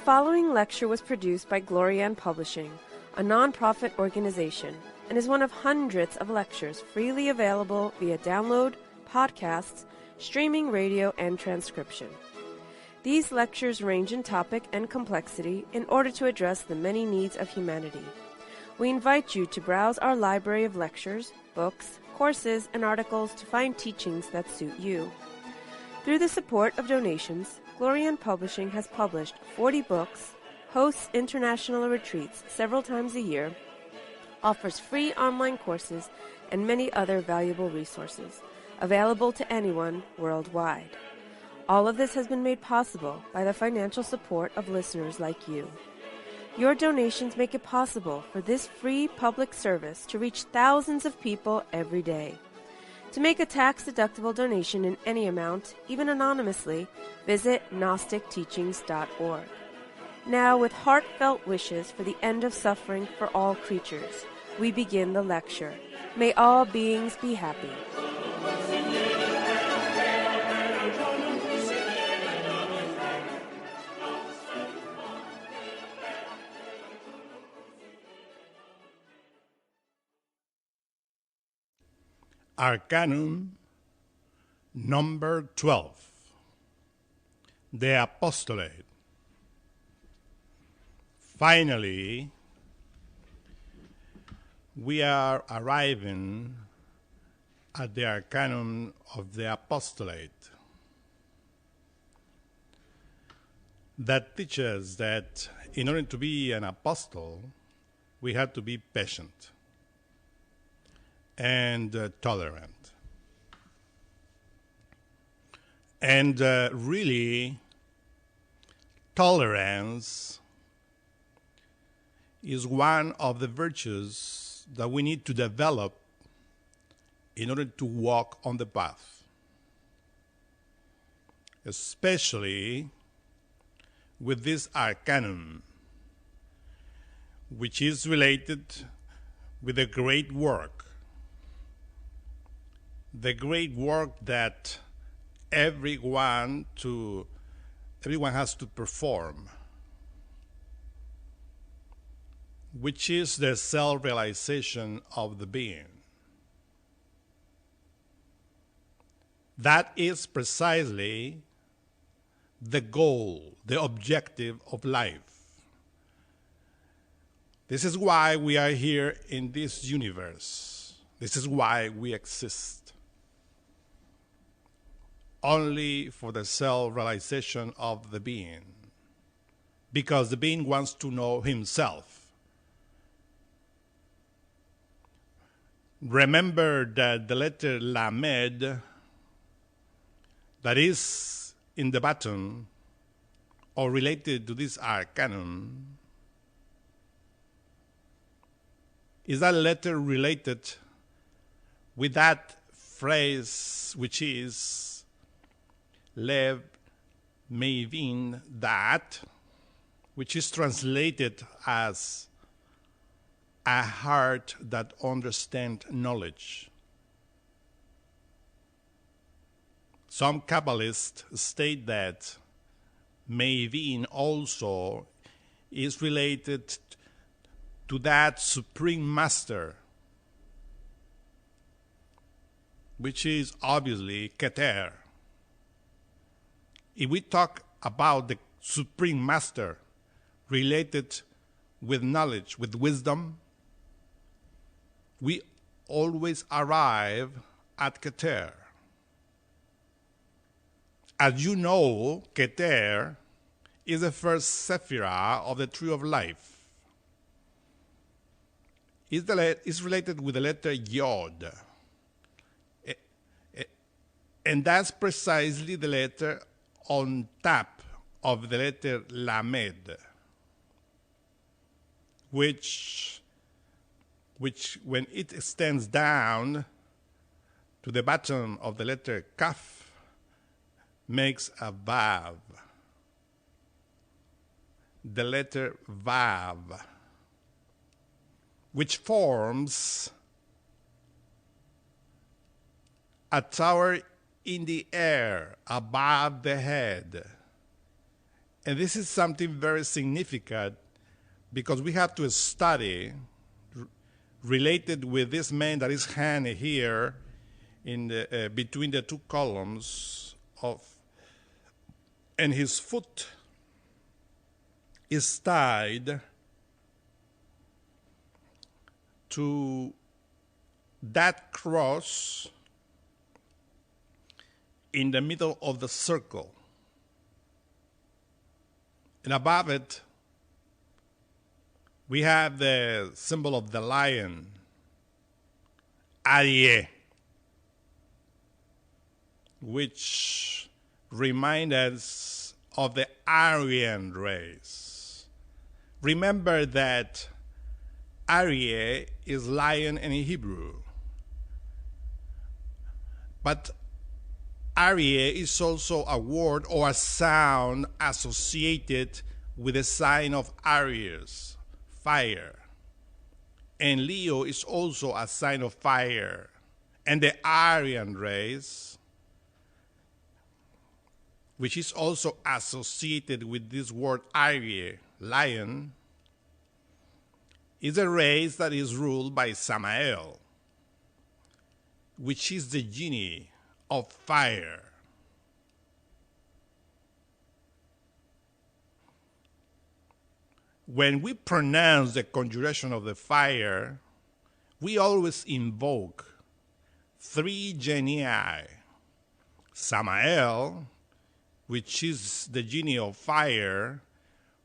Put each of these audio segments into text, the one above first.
following lecture was produced by Glorian Publishing, a non-profit organization, and is one of hundreds of lectures freely available via download, podcasts, streaming radio, and transcription. These lectures range in topic and complexity in order to address the many needs of humanity. We invite you to browse our library of lectures, books, courses, and articles to find teachings that suit you. Through the support of donations, Glorian Publishing has published 40 books, hosts international retreats several times a year, offers free online courses, and many other valuable resources, available to anyone worldwide. All of this has been made possible by the financial support of listeners like you. Your donations make it possible for this free public service to reach thousands of people every day. To make a tax-deductible donation in any amount, even anonymously, visit GnosticTeachings.org. Now, with heartfelt wishes for the end of suffering for all creatures, we begin the lecture. May all beings be happy. Arcanum number 12, the Apostolate. Finally, we are arriving at the Arcanum of the Apostolate that teaches that in order to be an apostle, we have to be patient and tolerant. And really, tolerance is one of the virtues that we need to develop in order to walk on the path, especially with this Arcanum, which is related with the great work that everyone has to perform, which is the self-realization of the being. That is precisely the goal, the objective of life. This is why we are here in this universe. This is why we exist. Only for the self-realization of the being, because the being wants to know himself. Remember that the letter Lamed that is in the bottom or related to this Arcanum is that letter related with that phrase which is Lev Mevin, that, which is translated as a heart that understands knowledge. Some Kabbalists state that Mevin also is related to that Supreme Master, which is obviously Keter. If we talk about the Supreme Master related with knowledge, with wisdom, we always arrive at Keter. As you know, Keter is the first sephiroth of the Tree of Life. It's related with the letter Yod. And that's precisely the letter on top of the letter Lamed, which when it extends down to the bottom of the letter Kaf, makes a Vav. The letter Vav, which forms a tower in the air above the head, And this is something very significant because we have to study related with this man that is hand here in the, between the two columns of, and his foot is tied to that cross in the middle of the circle. And above it, we have the symbol of the lion, Arie, which reminds us of the Aryan race. Remember that Arie is lion in Hebrew. But Arie is also a word or a sound associated with the sign of Aries, fire. And Leo is also a sign of fire. And the Aryan race, which is also associated with this word Arie, lion, is a race that is ruled by Samael, which is the genie of fire. When we pronounce the conjuration of the fire, we always invoke three genii: Samael, which is the genie of fire,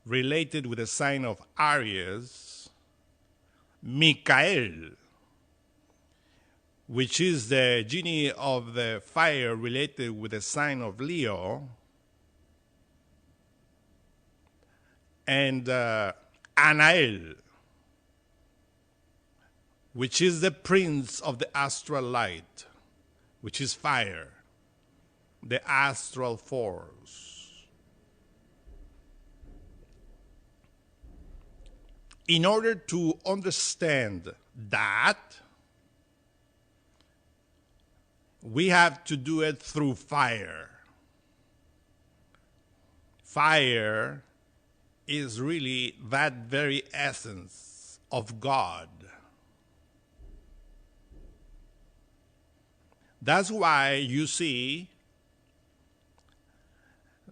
related with the sign of Aries; Michael, which is the genie of the fire related with the sign of Leo; and Anael, which is the prince of the astral light, which is fire, the astral force. In order to understand that, we have to do it through fire. Fire is really that very essence of God. That's why you see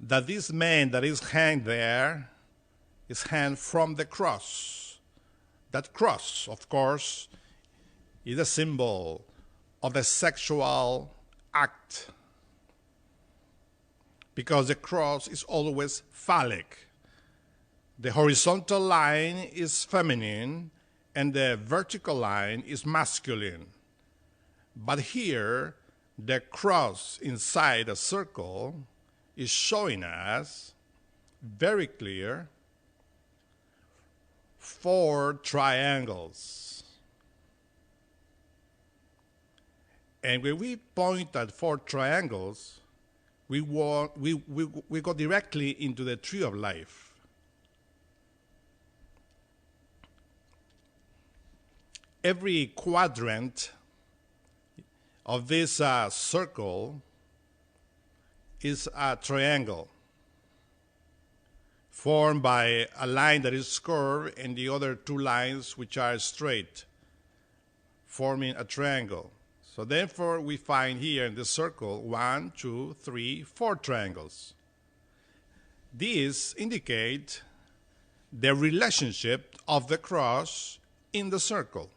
that this man that is hanged there is hanged from the cross. That cross, of course, is a symbol of the sexual act, because the cross is always phallic. The horizontal line is feminine and the vertical line is masculine. But here, the cross inside a circle is showing us very clear 4 triangles. And when we point at 4 triangles, we go directly into the tree of life. Every quadrant of this circle is a triangle formed by a line that is curved and the other 2 lines which are straight, forming a triangle. So therefore we find here in this circle 1, 2, 3, 4 triangles. These indicate the relationship of the cross in the circle.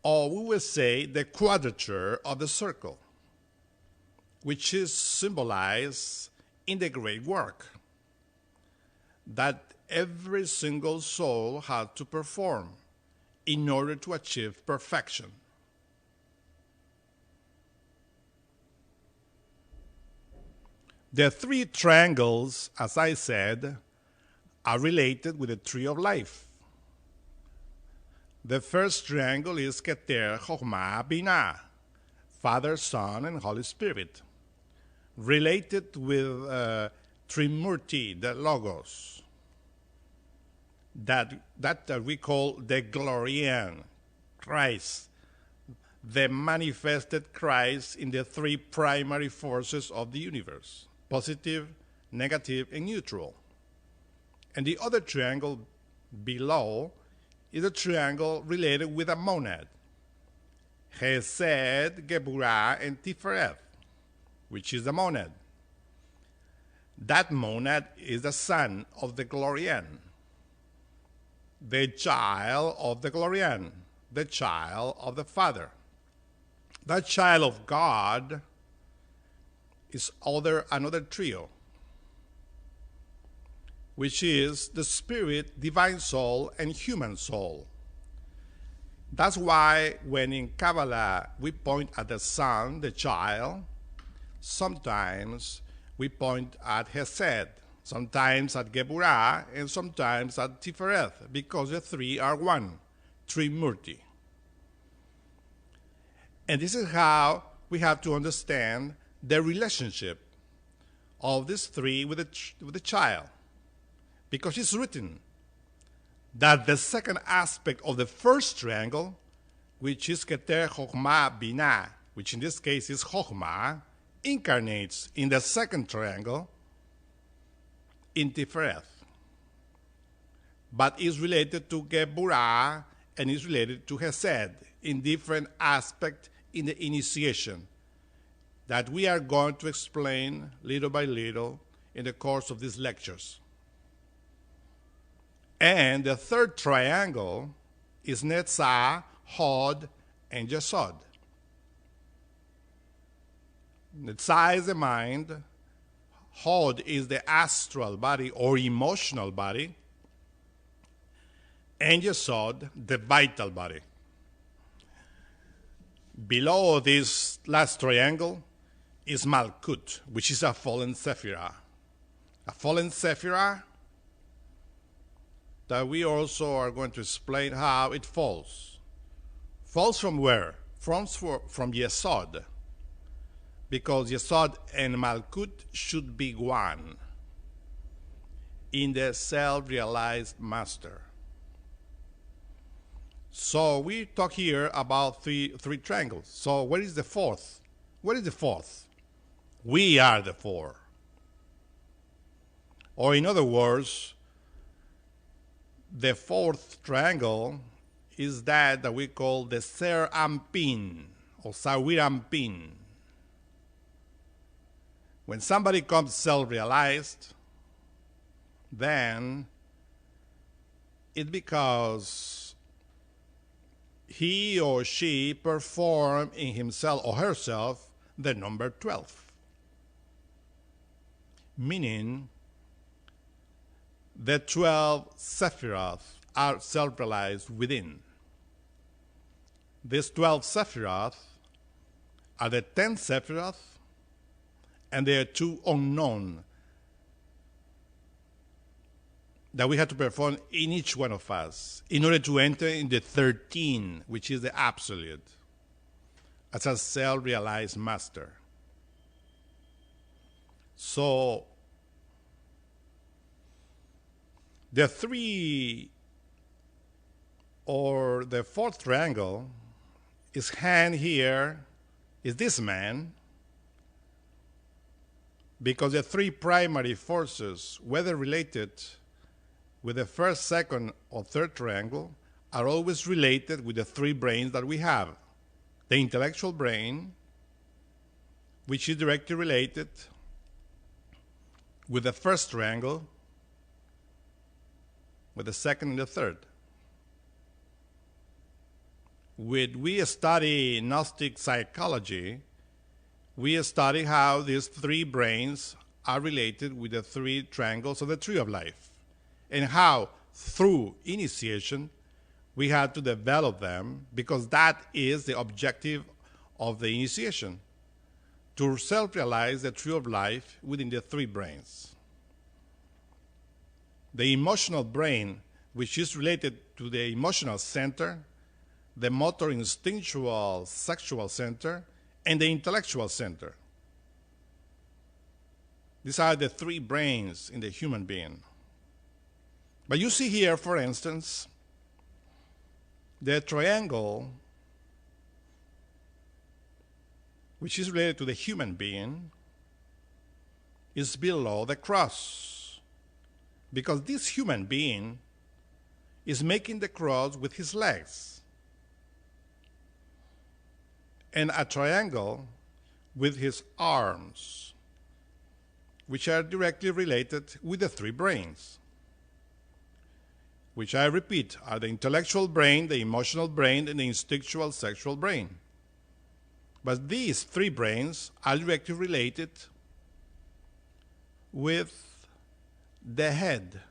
Or we will say the quadrature of the circle, which is symbolized in the great work that every single soul had to perform in order to achieve perfection. The 3 triangles, as I said, are related with the tree of life. The first triangle is Keter, Chokhmah, Binah, Father, Son, and Holy Spirit, related with Trimurti, the Logos, that we call the Glorian, Christ, the manifested Christ in the 3 primary forces of the universe: positive, negative, and neutral. And the other triangle below is a triangle related with a monad, Chesed, Geburah, and Tifereth, which is the monad. That monad is the son of the Glorian, the child of the Glorian, the child of the Father. That child of God is another trio, which is the spirit, divine soul, and human soul. That's why when in Kabbalah we point at the son, the child, sometimes we point at Hesed, sometimes at Geburah, and sometimes at Tifereth, because the three are one, Trimurti. And this is how we have to understand the relationship of these three with the child. Because it's written that the second aspect of the first triangle, which is Keter Chokhmah Binah, which in this case is Chokhmah, incarnates in the second triangle in Tifereth, but is related to Geburah and is related to Hesed in different aspects in the initiation that we are going to explain little by little in the course of these lectures. And the third triangle is Netzah, Hod, and Yesod. Netzah is the mind, Hod is the astral body or emotional body, and Yesod, the vital body. Below this last triangle is Malkut, which is a fallen Sephirah. A fallen Sephirah that we also are going to explain how it falls. Falls from where? From Yesod. Because Yesod and Malkut should be one in the self-realized master. So we talk here about three triangles. So where is the fourth? What is the fourth? We are the four. Or in other words, the fourth triangle is that we call the Ser Ampin or Sawir Ampin. When somebody comes self-realized, then it's because he or she performed in himself or herself the number 12. Meaning, the 12 sephiroth are self-realized within. These 12 sephiroth are the 10 sephiroth, and there are two unknown that we have to perform in each one of us in order to enter in the 13, which is the absolute, as a self-realized master. So the three or the fourth triangle is hand here, is this man, because the three primary forces, whether related with the first, second, or third triangle, are always related with the three brains that we have. The intellectual brain, which is directly related with the first triangle, with the second and the third. When we study Gnostic psychology, we study how these three brains are related with the three triangles of the tree of life, and how through initiation we have to develop them, because that is the objective of the initiation, to self-realize the tree of life within the three brains. The emotional brain, which is related to the emotional center, the motor instinctual sexual center, and the intellectual center. These are the three brains in the human being. But you see here, for instance, the triangle, which is related to the human being, is below the cross, because this human being is making the cross with his legs, and a triangle with his arms, which are directly related with the three brains, which I repeat are the intellectual brain, the emotional brain, and the instinctual sexual brain. But these three brains are directly related with the head.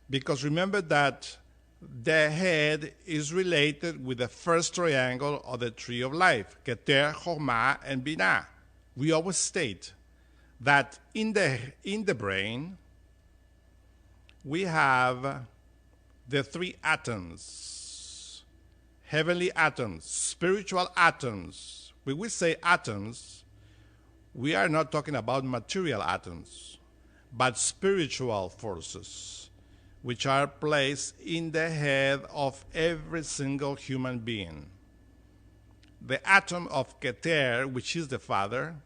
Because remember that the head is related with the first triangle of the tree of life, Keter, Chokhmah, and Binah. We always state that in the brain, we have the three atoms, heavenly atoms, spiritual atoms. When we say atoms, we are not talking about material atoms, but spiritual forces, which are placed in the head of every single human being. The atom of Keter, which is the Father,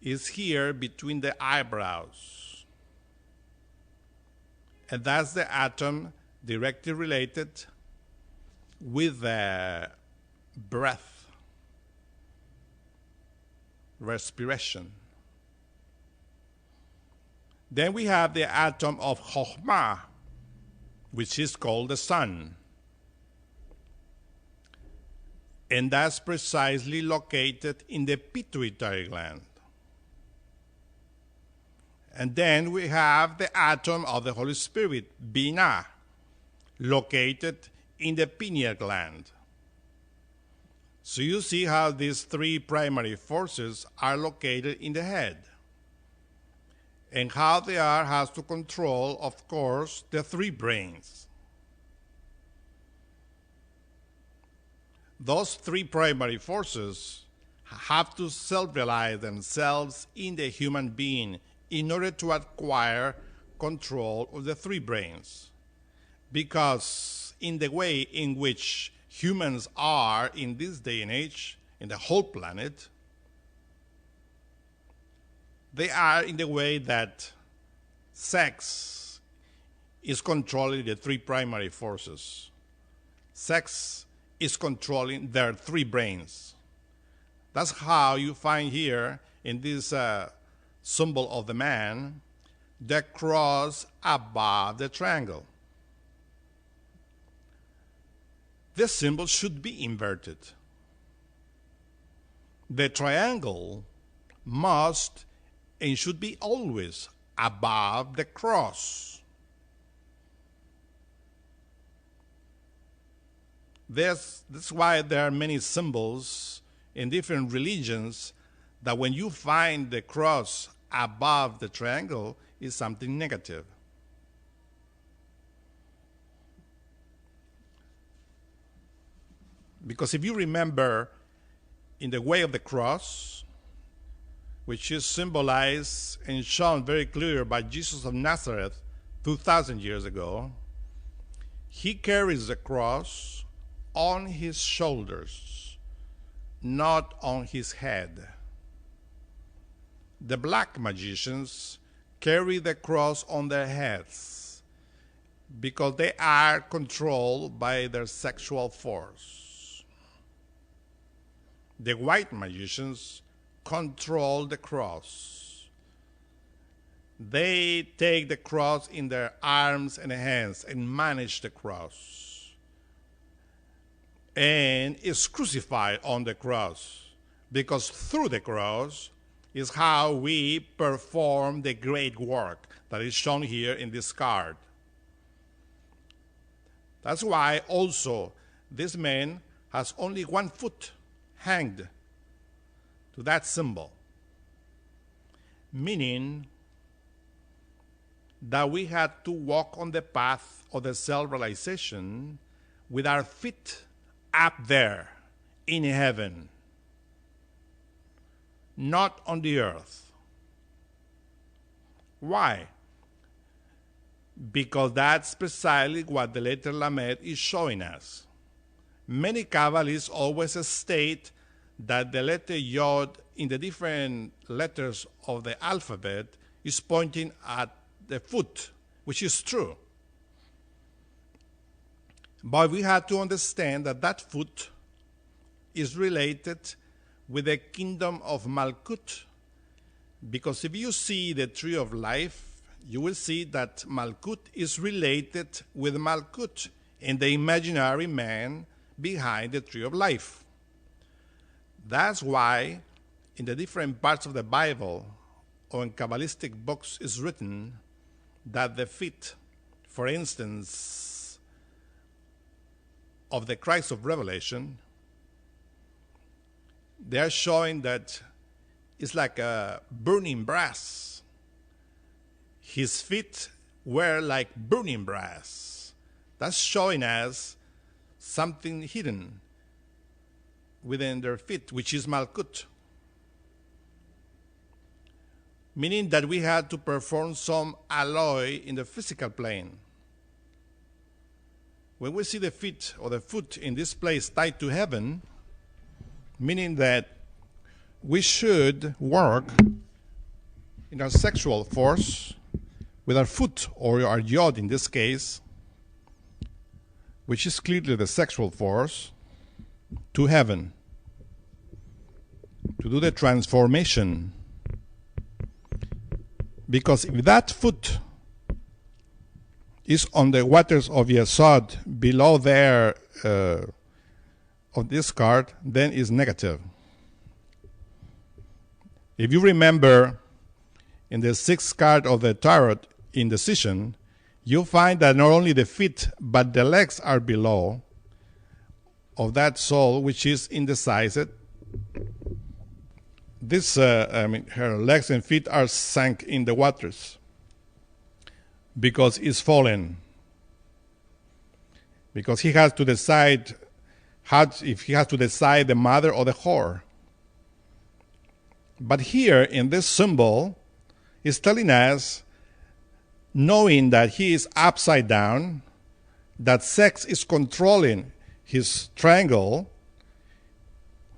is here between the eyebrows. And that's the atom directly related with the breath, respiration. Then we have the atom of Chokhmah, which is called the sun. And that's precisely located in the pituitary gland. And then we have the atom of the Holy Spirit, Binah, located in the pineal gland. So you see how these three primary forces are located in the head, and how they has to control, of course, the three brains. Those three primary forces have to self-realize themselves in the human being in order to acquire control of the three brains. Because in the way in which humans are in this day and age, in the whole planet, they are in the way that sex is controlling the three primary forces. Sex is controlling their three brains. That's how you find here in this symbol of the man, the cross above the triangle. This symbol should be inverted. The triangle must and should be always above the cross. That's why there are many symbols in different religions that when you find the cross above the triangle is something negative. Because if you remember, in the way of the cross, which is symbolized and shown very clear by Jesus of Nazareth 2,000 years ago, he carries the cross on his shoulders, not on his head. The black magicians carry the cross on their heads because they are controlled by their sexual force. The white magicians control the cross. They take the cross in their arms and hands and manage the cross. And is crucified on the cross, because through the cross is how we perform the great work that is shown here in this card. That's why also this man has only one foot hanged to that symbol, meaning that we had to walk on the path of the self-realization with our feet up there in heaven, not on the earth. Why? Because that's precisely what the letter Lamed is showing us. Many Kabbalists always state that the letter Yod in the different letters of the alphabet is pointing at the foot, which is true. But we have to understand that that foot is related with the kingdom of Malkut. Because if you see the tree of life, you will see that Malkut is related with Malkut and the imaginary man behind the tree of life. That's why in the different parts of the Bible or in Kabbalistic books is written that the feet, for instance, of the Christ of Revelation, they are showing that it's like a burning brass. His feet were like burning brass. That's showing us something hidden within their feet, which is Malkut. Meaning that we had to perform some alloy in the physical plane. When we see the feet or the foot in this place tied to heaven, meaning that we should work in our sexual force with our foot or our yod in this case, which is clearly the sexual force, to heaven, to do the transformation. Because if that foot is on the waters of Yesod below there of this card, then is negative. If you remember in the sixth card of the tarot indecision, you'll find that not only the feet but the legs are below of that soul which is indecised. This, her legs and feet are sunk in the waters because it's fallen. Because he has to decide if he has to decide the mother or the whore. But here in this symbol is telling us, knowing that he is upside down, that sex is controlling his triangle,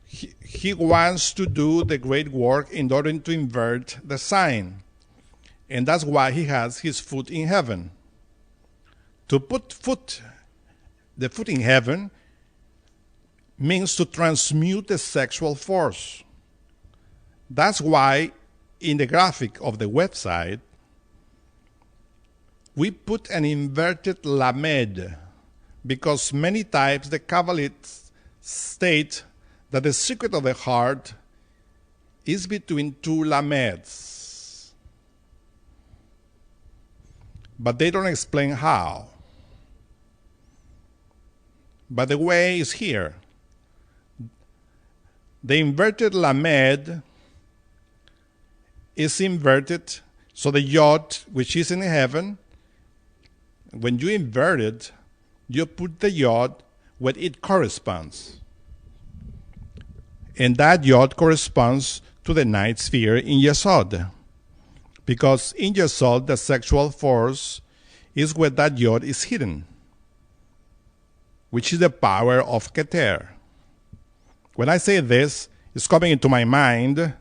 he wants to do the great work in order to invert the sign. And that's why he has his foot in heaven. To put the foot in heaven means to transmute the sexual force. That's why in the graphic of the website, we put an inverted lamed, because many times the Kabbalists state that the secret of the heart is between two lameds. But they don't explain how. But the way is here. The inverted lamed is inverted, so the yod, which is in heaven, when you invert it, you put the yod where it corresponds. And that yod corresponds to the ninth sphere in Yesod. Because in Yesod, the sexual force is where that yod is hidden, which is the power of Keter. When I say this, it's coming into my mind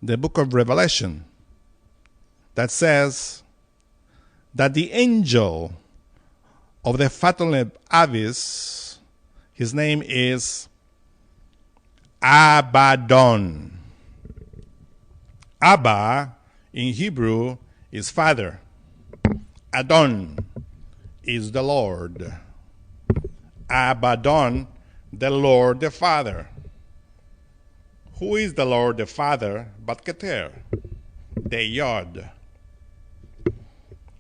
the book of Revelation that says that the angel of the fathomless abyss, his name is Abaddon. Abba in Hebrew is father. Adon is the Lord. Abaddon, the Lord the Father. Who is the Lord the Father but Keter, the Yod?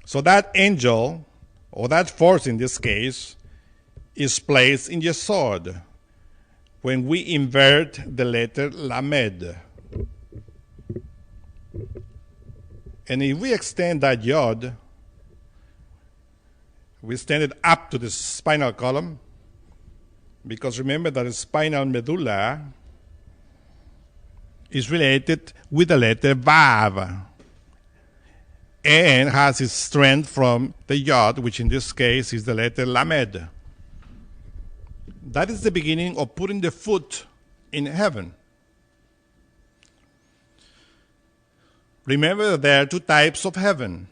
So that angel, or that force in this case, is placed in Yesod when we invert the letter Lamed. And if we extend that Yod, we extend it up to the spinal column, because remember that the spinal medulla is related with the letter Vav and has its strength from the Yod, which in this case is the letter Lamed. That is the beginning of putting the foot in heaven. Remember that there are two types of heaven,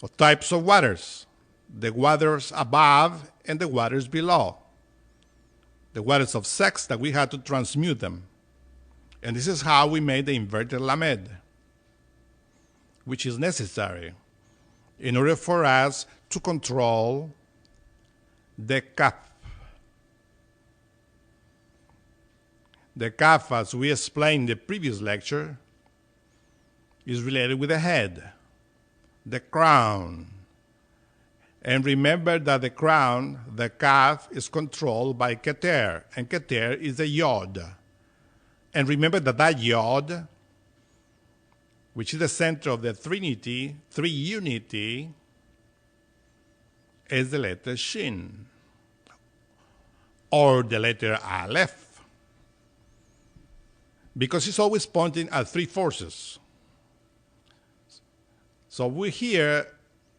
or types of waters. The waters above and the waters below. The waters of sex that we had to transmute them. And this is how we made the inverted lamed, which is necessary in order for us to control the kaf. The kaf, as we explained in the previous lecture, is related with the head, the crown. And remember that the crown, the kaf, is controlled by Keter, and Keter is a yod. And remember that that yod, which is the center of the Trinity, three-unity, is the letter Shin, or the letter Aleph, because it's always pointing at three forces. So here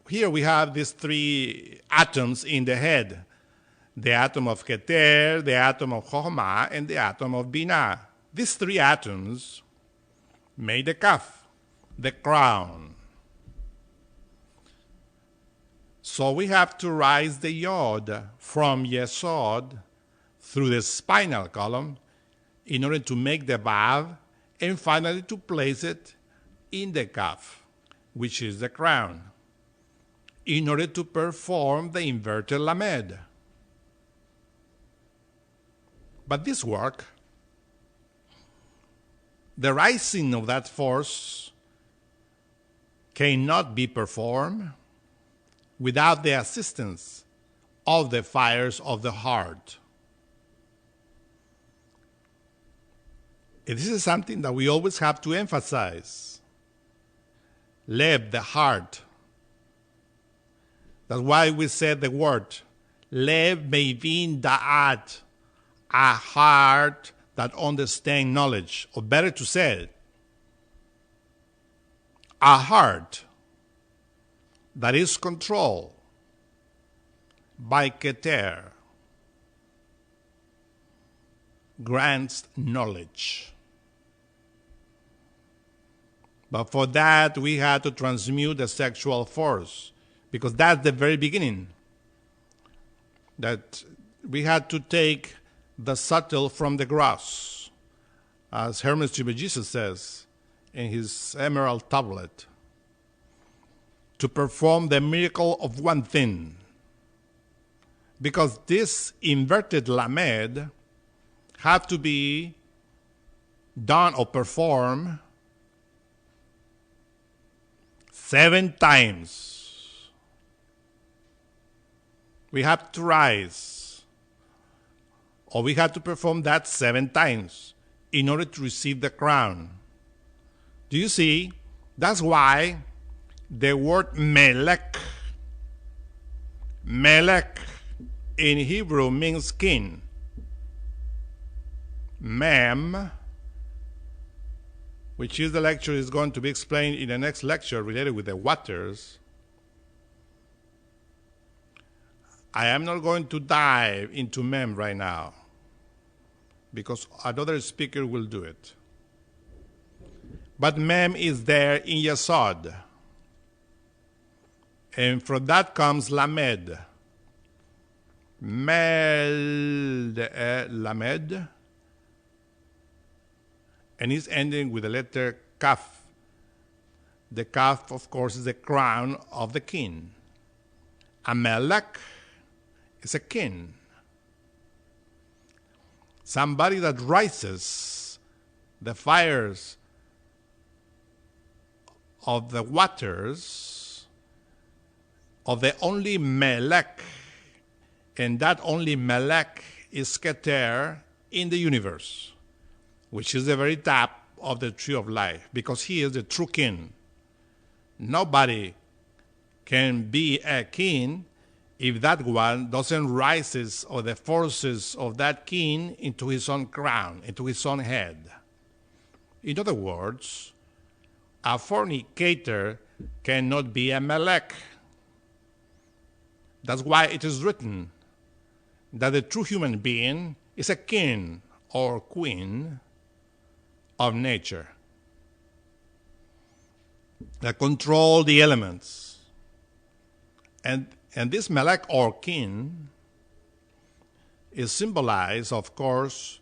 we have these three atoms in the head, the atom of Keter, the atom of Chokhmah, and the atom of Binah. These three atoms made the kaf, the crown. So we have to rise the yod from Yesod through the spinal column in order to make the vav, and finally to place it in the kaf, which is the crown, in order to perform the inverted lamed. But this work, the rising of that force, cannot be performed without the assistance of the fires of the heart. And this is something that we always have to emphasize. Lev, the heart. That's why we said the word, Lev mevin da'at, a heart that understands knowledge, or better to say, a heart that is controlled by Keter grants knowledge. But for that, we had to transmute the sexual force, because that's the very beginning. That we had to take the subtle from the gross, as Hermes Trismegistus says in his emerald tablet, to perform the miracle of one thing. Because this inverted lamed have to be done or performed 7 times. We have to rise, or we have to perform that 7 times in order to receive the crown. Do you see? That's why the word melech in Hebrew means king. Mem, which is the lecture is going to be explained in the next lecture related with the waters. I am not going to dive into Mem right now, because another speaker will do it. But Mem is there in Yesod. And from that comes Lamed. Lamed. And it's ending with the letter Kaf. The Kaf, of course, is the crown of the king. Amelech is a king. Somebody that rises the fires of the waters of the only Melech, and that only Melech is Keter in the universe, which is the very top of the tree of life, because he is the true king. Nobody can be a king if that one doesn't rise or the forces of that king into his own crown, into his own head. In other words, a fornicator cannot be a Melech. That's why it is written that the true human being is a king or queen of nature. that control the elements. And this Melek or king is symbolized, of course,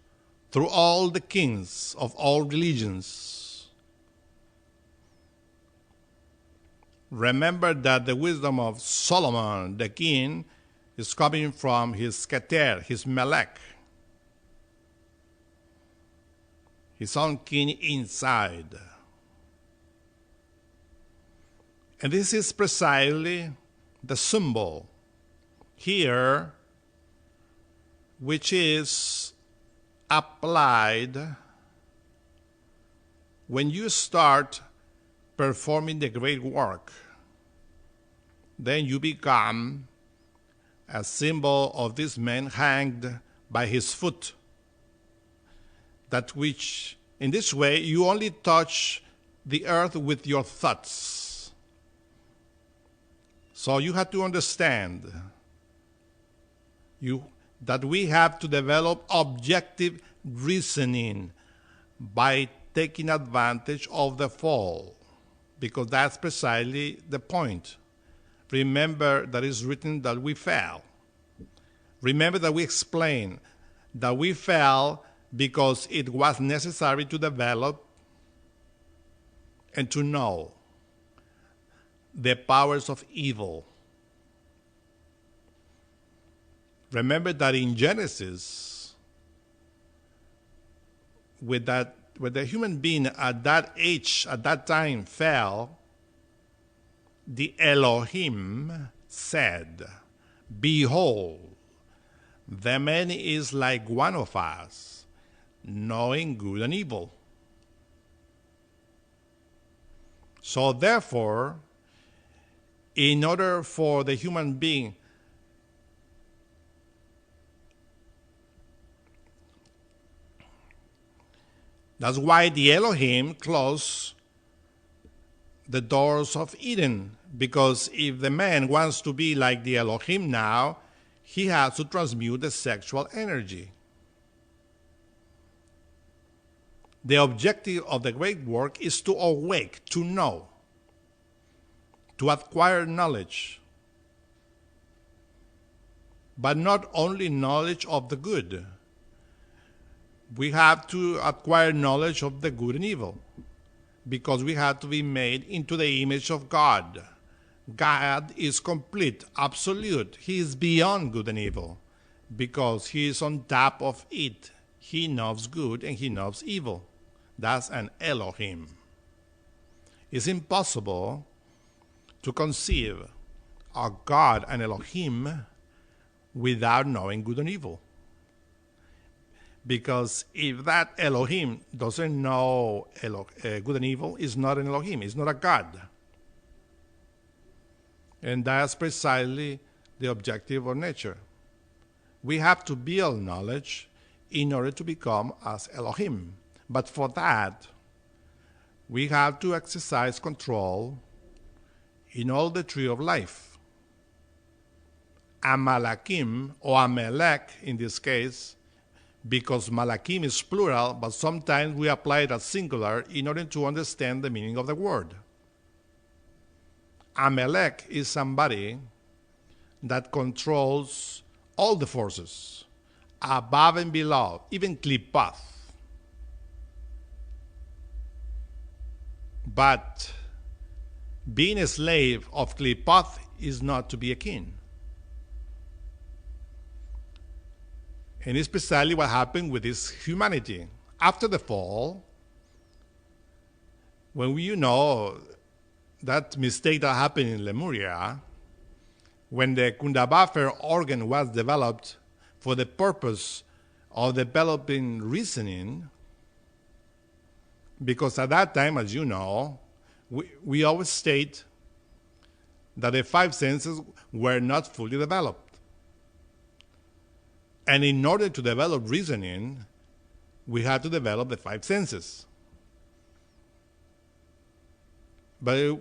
through all the kings of all religions. Remember that the wisdom of Solomon, the king, is coming from his Keter, his Melek, his own king inside. And this is precisely the symbol here which is applied when you start performing the great work. Then you become a symbol of this man hanged by his foot. That which, in this way, you only touch the earth with your thoughts. So you have to understand that we have to develop objective reasoning by taking advantage of the fall, because that's precisely the point. Remember that it's written that we fell. Remember that we explained that we fell because it was necessary to develop and to know the powers of evil. Remember that in Genesis, with the human being at that age, at that time, fell, the Elohim said, "Behold, the man is like one of us, knowing good and evil." So therefore, in order for the human being that's why the Elohim closed the doors of Eden, because if the man wants to be like the Elohim now, he has to transmute the sexual energy. The objective of the great work is to awake, to know, to acquire knowledge, but not only knowledge of the good. We have to acquire knowledge of the good and evil, because we have to be made into the image of God. God is complete, absolute. He is beyond good and evil, because he is on top of it. He knows good and he knows evil. That's an Elohim. It's impossible to conceive a God, an Elohim, without knowing good and evil. Because if that Elohim doesn't know good and evil, it's not an Elohim, it's not a God. And that's precisely the objective of nature. We have to build knowledge in order to become as Elohim. But for that, we have to exercise control in all the tree of life. A Malakim, or a Melek in this case, because Malakim is plural, but sometimes we apply it as singular in order to understand the meaning of the word. A Melek is somebody that controls all the forces, above and below, even Klipath. But being a slave of Klipath is not to be a king. And it's precisely what happened with this humanity. After the fall, when we, that mistake that happened in Lemuria, when the Kundabafer organ was developed for the purpose of developing reasoning, because at that time, as you know, we always state that the five senses were not fully developed. And in order to develop reasoning, we had to develop the five senses. But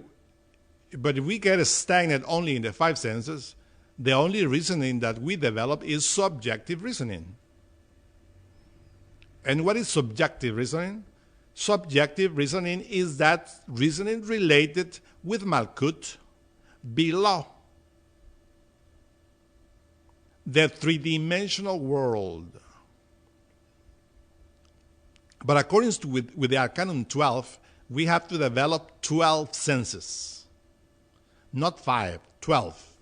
if we get stagnant only in the five senses, the only reasoning that we develop is subjective reasoning. And what is subjective reasoning? Subjective reasoning is that reasoning related with Malkut below the three-dimensional world. But according to with the Arcanum 12, we have to develop 12 senses, not 5, 12,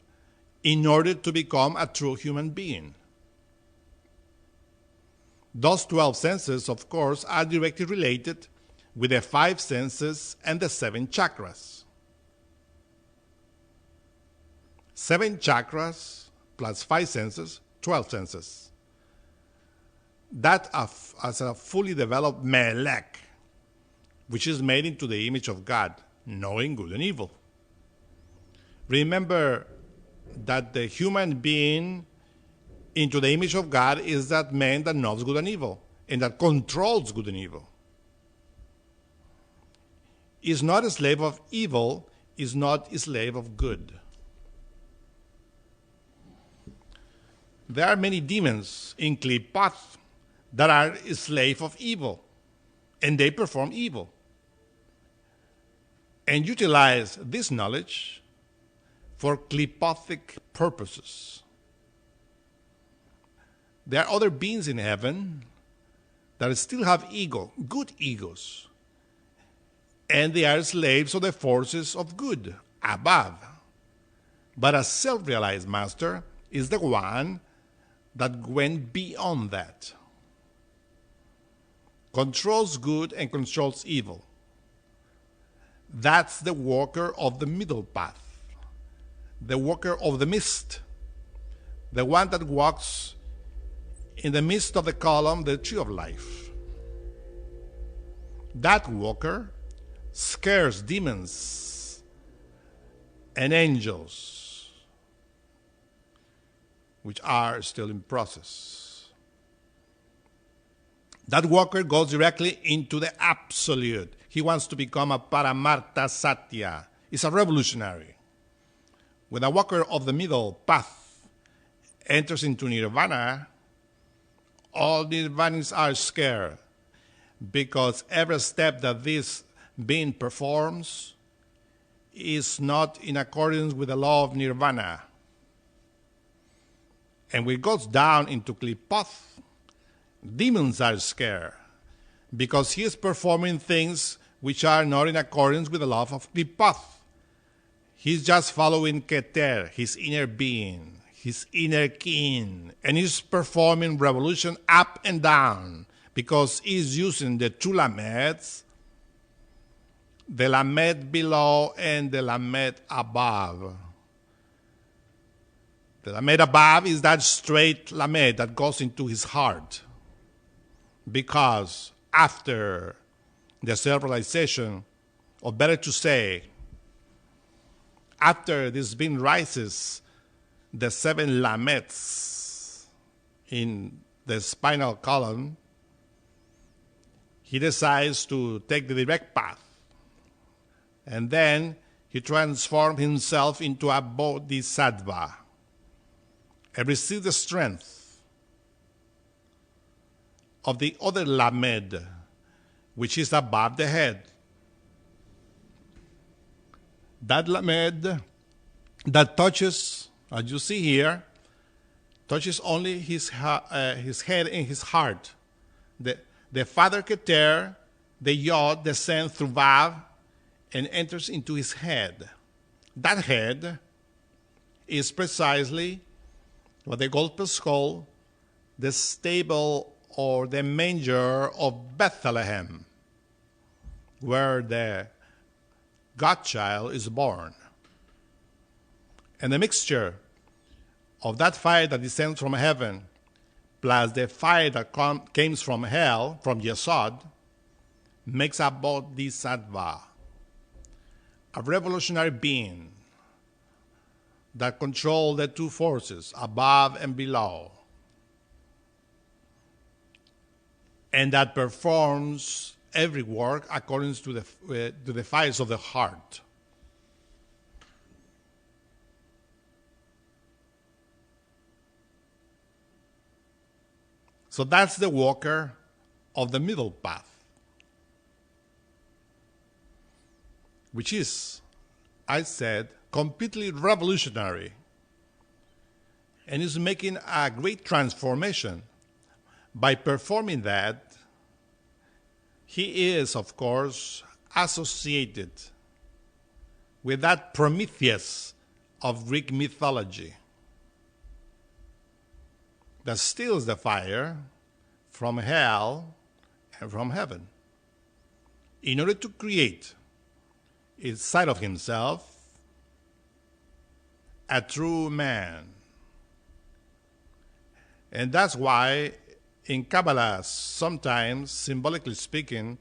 in order to become a true human being. Those 12 senses, of course, are directly related with the 5 senses and the 7 chakras. 7 chakras plus 5 senses, 12 senses. That as a fully developed melek, which is made into the image of God, knowing good and evil. Remember that the human being into the image of God is that man that knows good and evil and that controls good and evil. Is not a slave of evil, is not a slave of good. There are many demons in Klipoth that are a slave of evil, and they perform evil. And utilize this knowledge for Klipothic purposes. There are other beings in heaven that still have ego, good egos, and they are slaves of the forces of good above. But a self-realized master is the one that went beyond that, controls good and controls evil. That's the walker of the middle path, the walker of the mist, the one that walks in the midst of the column, the tree of life. That walker scares demons and angels, which are still in process. That walker goes directly into the absolute. He wants to become a Paramartha Satya. He's a revolutionary. When a walker of the middle path enters into nirvana, all nirvanis are scared because every step that this being performs is not in accordance with the law of nirvana. And when it goes down into Klipoth, demons are scared because he is performing things which are not in accordance with the law of Klipoth. He's just following Keter, his inner being, his inner kin, and he's performing revolution up and down because he's using the two lameds, the lamed below and the lamed above. The lamed above is that straight lamed that goes into his heart, because after the self-realization, or better to say, after this being rises the 7 lamets in the spinal column, he decides to take the direct path. And then he transforms himself into a bodhisattva and receives the strength of the other lamed, which is above the head. That lamed that touches, as you see here, touches only his head and his heart. The Father Keter, the Yod, descends through Vav and enters into his head. That head is precisely what the Gospels call the stable or the manger of Bethlehem, where the God-child is born. And the mixture of that fire that descends from heaven plus the fire that comes from hell, from Yesod, makes a bodhisattva, a revolutionary being that controls the two forces, above and below, and that performs every work according to the fires of the heart. So that's the walker of the middle path. which is, I said, completely revolutionary and is making a great transformation. By performing that, he is, of course, associated with that Prometheus of Greek mythology that steals the fire from hell and from heaven in order to create inside of himself a true man. And that's why in Kabbalah, sometimes, symbolically speaking,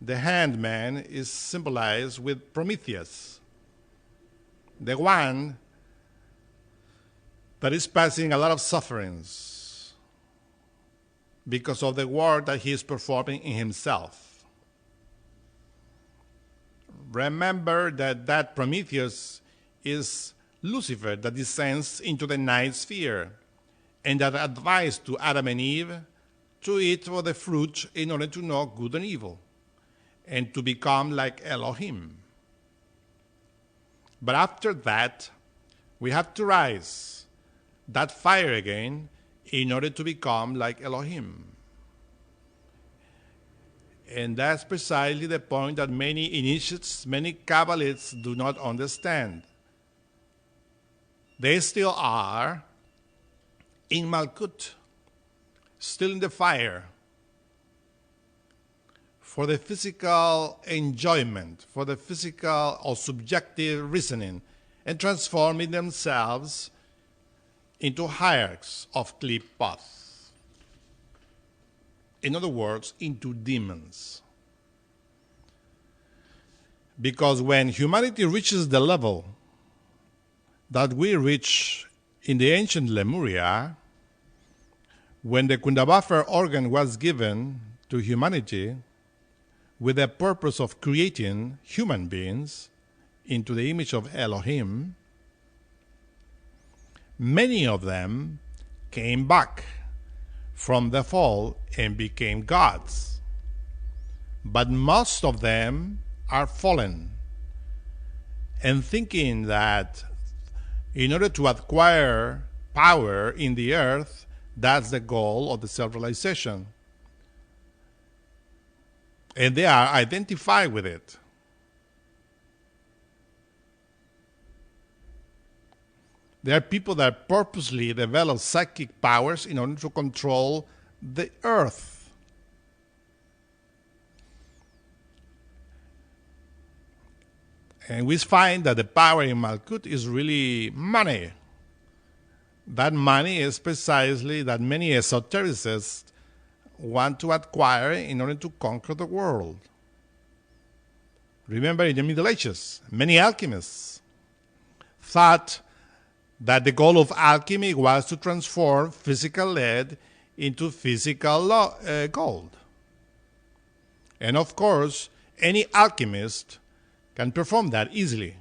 the handman is symbolized with Prometheus, the one that is passing a lot of sufferings because of the work that he is performing in himself. Remember that Prometheus is Lucifer that descends into the ninth sphere and that advised to Adam and Eve to eat of the fruit in order to know good and evil and to become like Elohim. But after that, we have to rise that fire again in order to become like Elohim. And that's precisely the point that many initiates, many Kabbalists do not understand. They still are in Malkut, still in the fire, for the physical enjoyment, for the physical or subjective reasoning, and transforming themselves into hierarchs of Klipoth. In other words, into demons. Because when humanity reaches the level that we reach in the ancient Lemuria, when the Kundabaffer organ was given to humanity with the purpose of creating human beings into the image of Elohim, many of them came back from the fall and became gods. But most of them are fallen and thinking that in order to acquire power in the earth, that's the goal of the self-realization. And they are identified with it. There are people that purposely develop psychic powers in order to control the earth. And we find that the power in Malkut is really money. That money is precisely that many esotericists want to acquire in order to conquer the world. Remember, in the Middle Ages, many alchemists thought that the goal of alchemy was to transform physical lead into physical gold. And of course, any alchemist can perform that easily.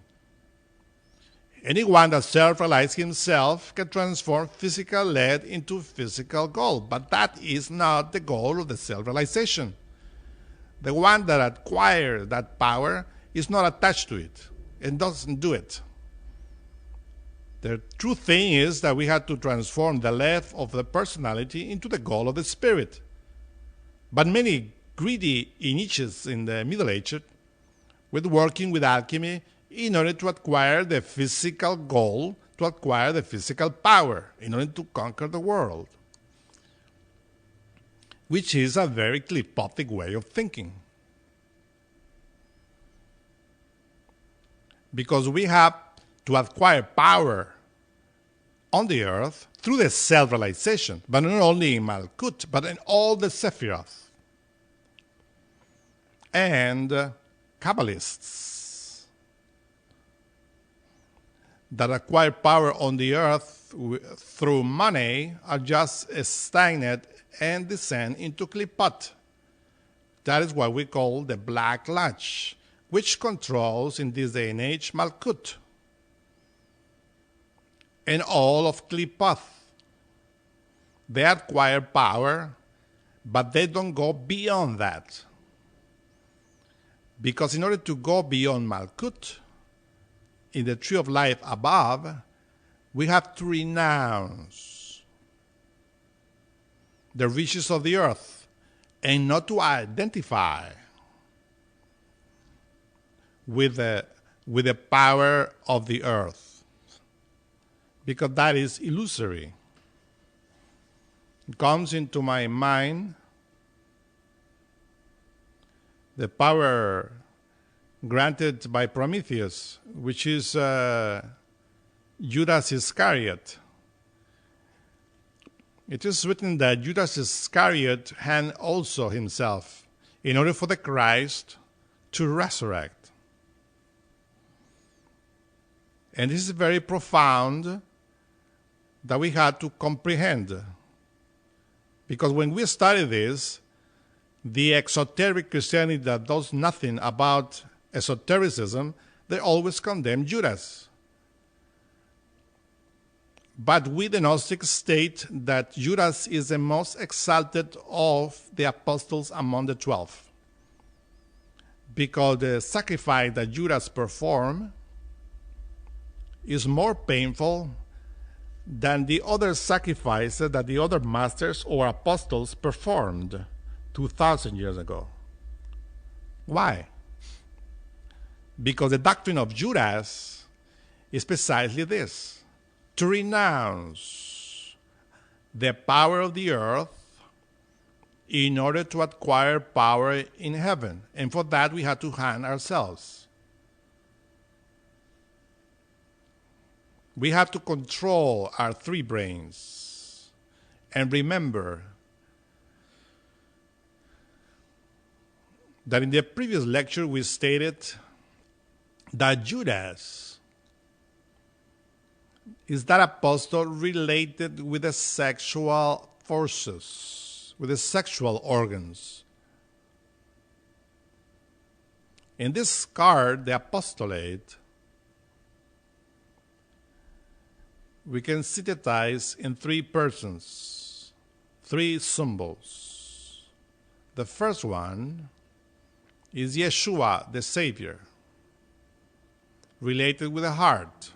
Anyone that self-realizes himself can transform physical lead into physical gold, but that is not the goal of the self-realization. The one that acquires that power is not attached to it and doesn't do it. The true thing is that we have to transform the lead of the personality into the goal of the spirit. But many greedy initiates in the Middle Ages were working with alchemy in order to acquire the physical goal, to acquire the physical power, in order to conquer the world, which is a very Klipothic way of thinking. Because we have to acquire power on the earth through the self-realization, but not only in Malkut, but in all the sephiroth. And Kabbalists that acquire power on the earth through money are just stagnant and descend into Klipot. That is what we call the Black Lodge, which controls in this day and age Malkut and all of Klipot. They acquire power, but they don't go beyond that. Because in order to go beyond Malkut, in the tree of life above, we have to renounce the riches of the earth and not to identify with the power of the earth, because that is illusory. It comes into my mind the power granted by Prometheus, which is Judas Iscariot. It is written that Judas Iscariot had also himself in order for the Christ to resurrect. And this is very profound that we had to comprehend. Because when we study this, the exoteric Christianity that does nothing about esotericism, they always condemn Judas. But we, the Gnostics, state that Judas is the most exalted of the apostles among the 12. Because the sacrifice that Judas performed is more painful than the other sacrifices that the other masters or apostles performed 2,000 years ago. Why? Because the doctrine of Judas is precisely this: to renounce the power of the earth in order to acquire power in heaven. And for that we had to hand ourselves. We have to control our three brains. And remember that in the previous lecture we stated that Judas is that apostle related with the sexual forces, with the sexual organs. In this card, the Apostolate, we can synthesize in three persons, three symbols. The first one is Yeshua, the Savior, related with the heart.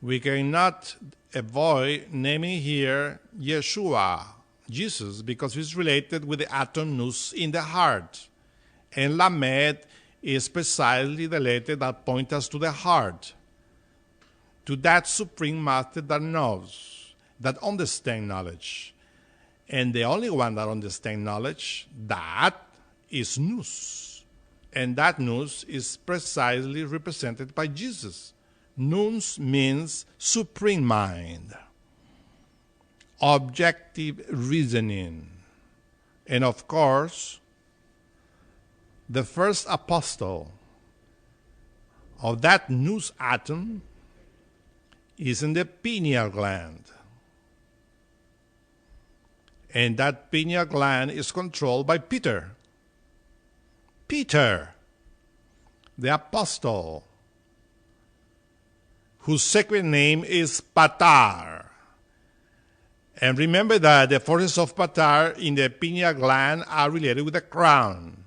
We cannot avoid naming here Yeshua, Jesus, because he's related with the atom nous in the heart. And Lamed is precisely the letter that points us to the heart, to that supreme master that knows, that understands knowledge. And the only one that understands knowledge, that is nous. And that nous is precisely represented by Jesus. Nous means supreme mind, objective reasoning. And of course, the first apostle of that nous atom is in the pineal gland. And that pineal gland is controlled by Peter. Peter, the apostle, whose sacred name is Patar. And remember that the forces of Patar in the pineal gland are related with the crown.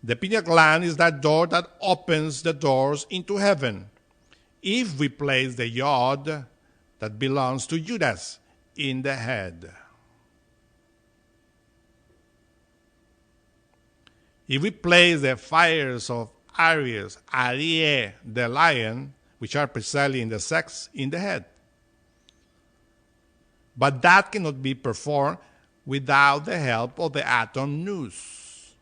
The pineal gland is that door that opens the doors into heaven. If we place the yod that belongs to Judas in the head. If we place the fires of Aries, Arie, the lion, which are precisely in the sex, in the head. But that cannot be performed without the help of the atom nous.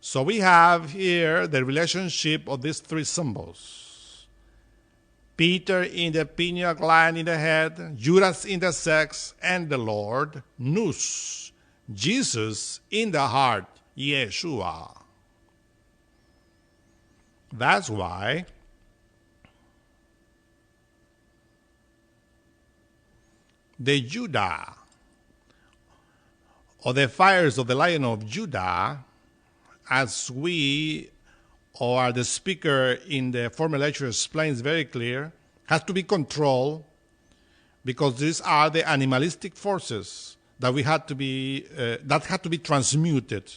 So we have here the relationship of these three symbols. Peter in the pineal gland in the head, Judas in the sex, and the Lord, nous, Jesus in the heart, Yeshua. That's why the Judah, or the fires of the Lion of Judah, as we or the speaker in the former lecture explains very clear, has to be controlled because these are the animalistic forces that had to be transmuted.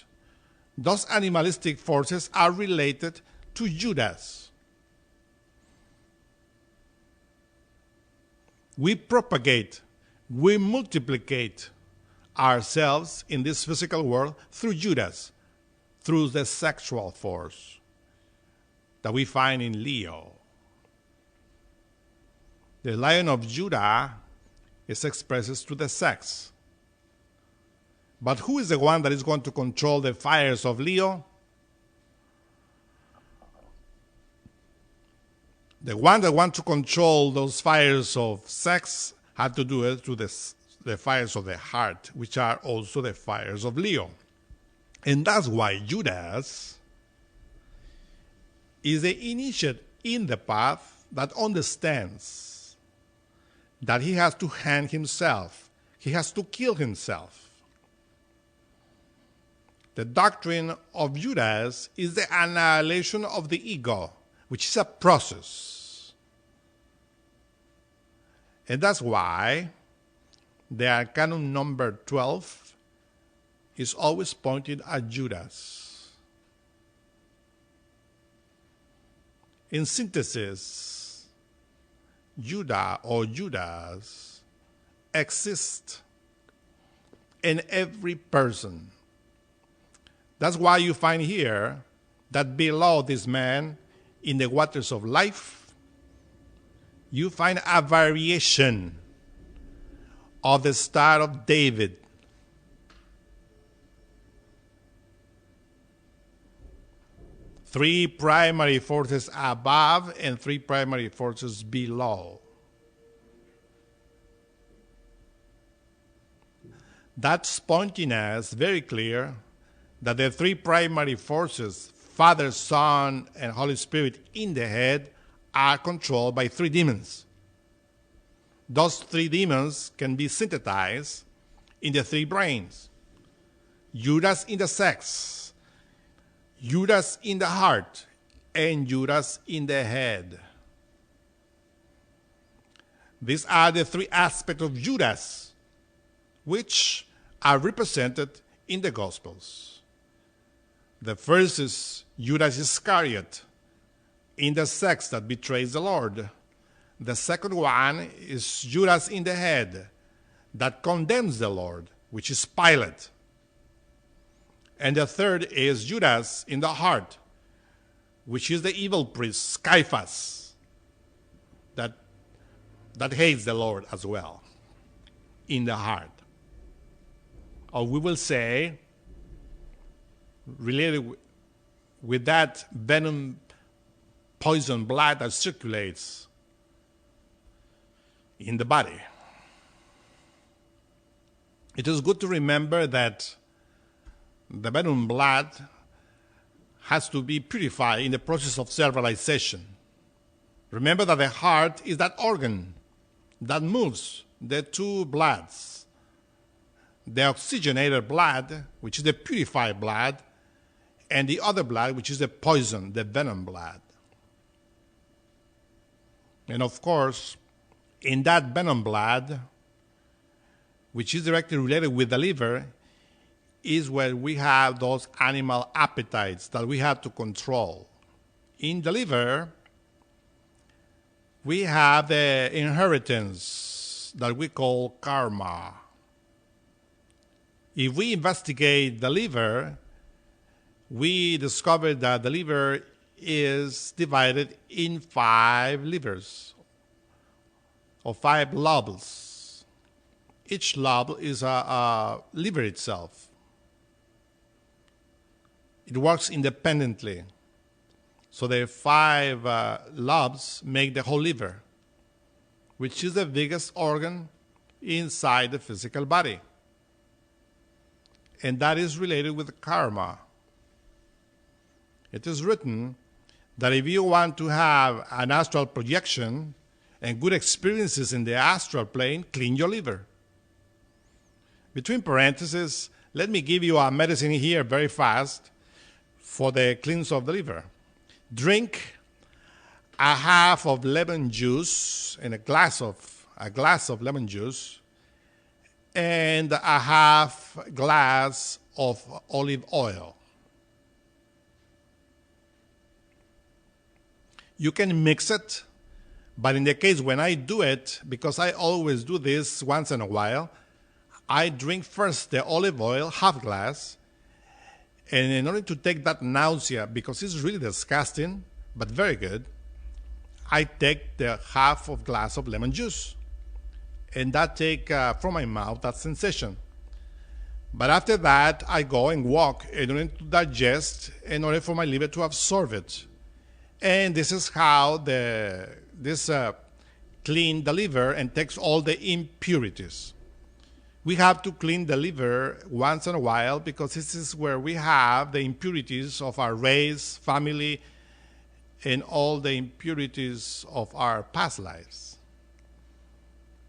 Those animalistic forces are related to Judas. We propagate, we multiplicate ourselves in this physical world through Judas, through the sexual force that we find in Leo. The Lion of Judah is expressed through the sex. But who is the one that is going to control the fires of Leo? The one that wants to control those fires of sex had to do it through the fires of the heart, which are also the fires of Leo. And that's why Judas is the initiate in the path that understands that he has to hang himself. He has to kill himself. The doctrine of Judas is the annihilation of the ego, which is a process. And that's why the Arcanum number 12 is always pointed at Judas. In synthesis, Judah or Judas exists in every person. That's why you find here that below this man, in the waters of life, you find a variation of the Star of David. Three primary forces above and three primary forces below. That's pointing us very clear that the three primary forces, Father, Son, and Holy Spirit in the head, are controlled by three demons. Those three demons can be synthesized in the three brains. Judas in the sex, Judas in the heart, and Judas in the head. These are the three aspects of Judas, which are represented in the Gospels. The first is Judas Iscariot, in the sex that betrays the Lord. The second one is Judas in the head, that condemns the Lord, which is Pilate. And the third is Judas in the heart, which is the evil priest, Caiaphas, that hates the Lord as well, in the heart. Or we will say, related with that venom, poison blood that circulates in the body. It is good to remember that the venom blood has to be purified in the process of self-realization. Remember that the heart is that organ that moves the two bloods. The oxygenated blood, which is the purified blood, and the other blood, which is the poison, the venom blood. And of course, in that venom blood, which is directly related with the liver, is where we have those animal appetites that we have to control. In the liver, we have the inheritance that we call karma. If we investigate the liver, we discovered that the liver is divided in 5 livers, or 5 lobes. Each lobe is a liver itself. It works independently. So the 5 lobes make the whole liver, which is the biggest organ inside the physical body. And that is related with karma. It is written that if you want to have an astral projection and good experiences in the astral plane, clean your liver. Between parentheses, let me give you a medicine here very fast for the cleanse of the liver. Drink a half of lemon juice and a glass of lemon juice and a half glass of olive oil. You can mix it, but in the case when I do it, because I always do this once in a while, I drink first the olive oil, half glass, and in order to take that nausea, because it's really disgusting, but very good, I take the half of glass of lemon juice. And that take from my mouth that sensation. But after that, I go and walk in order to digest, in order for my liver to absorb it. And this is how this clean the liver and takes all the impurities. We have to clean the liver once in a while because this is where we have the impurities of our race, family, and all the impurities of our past lives.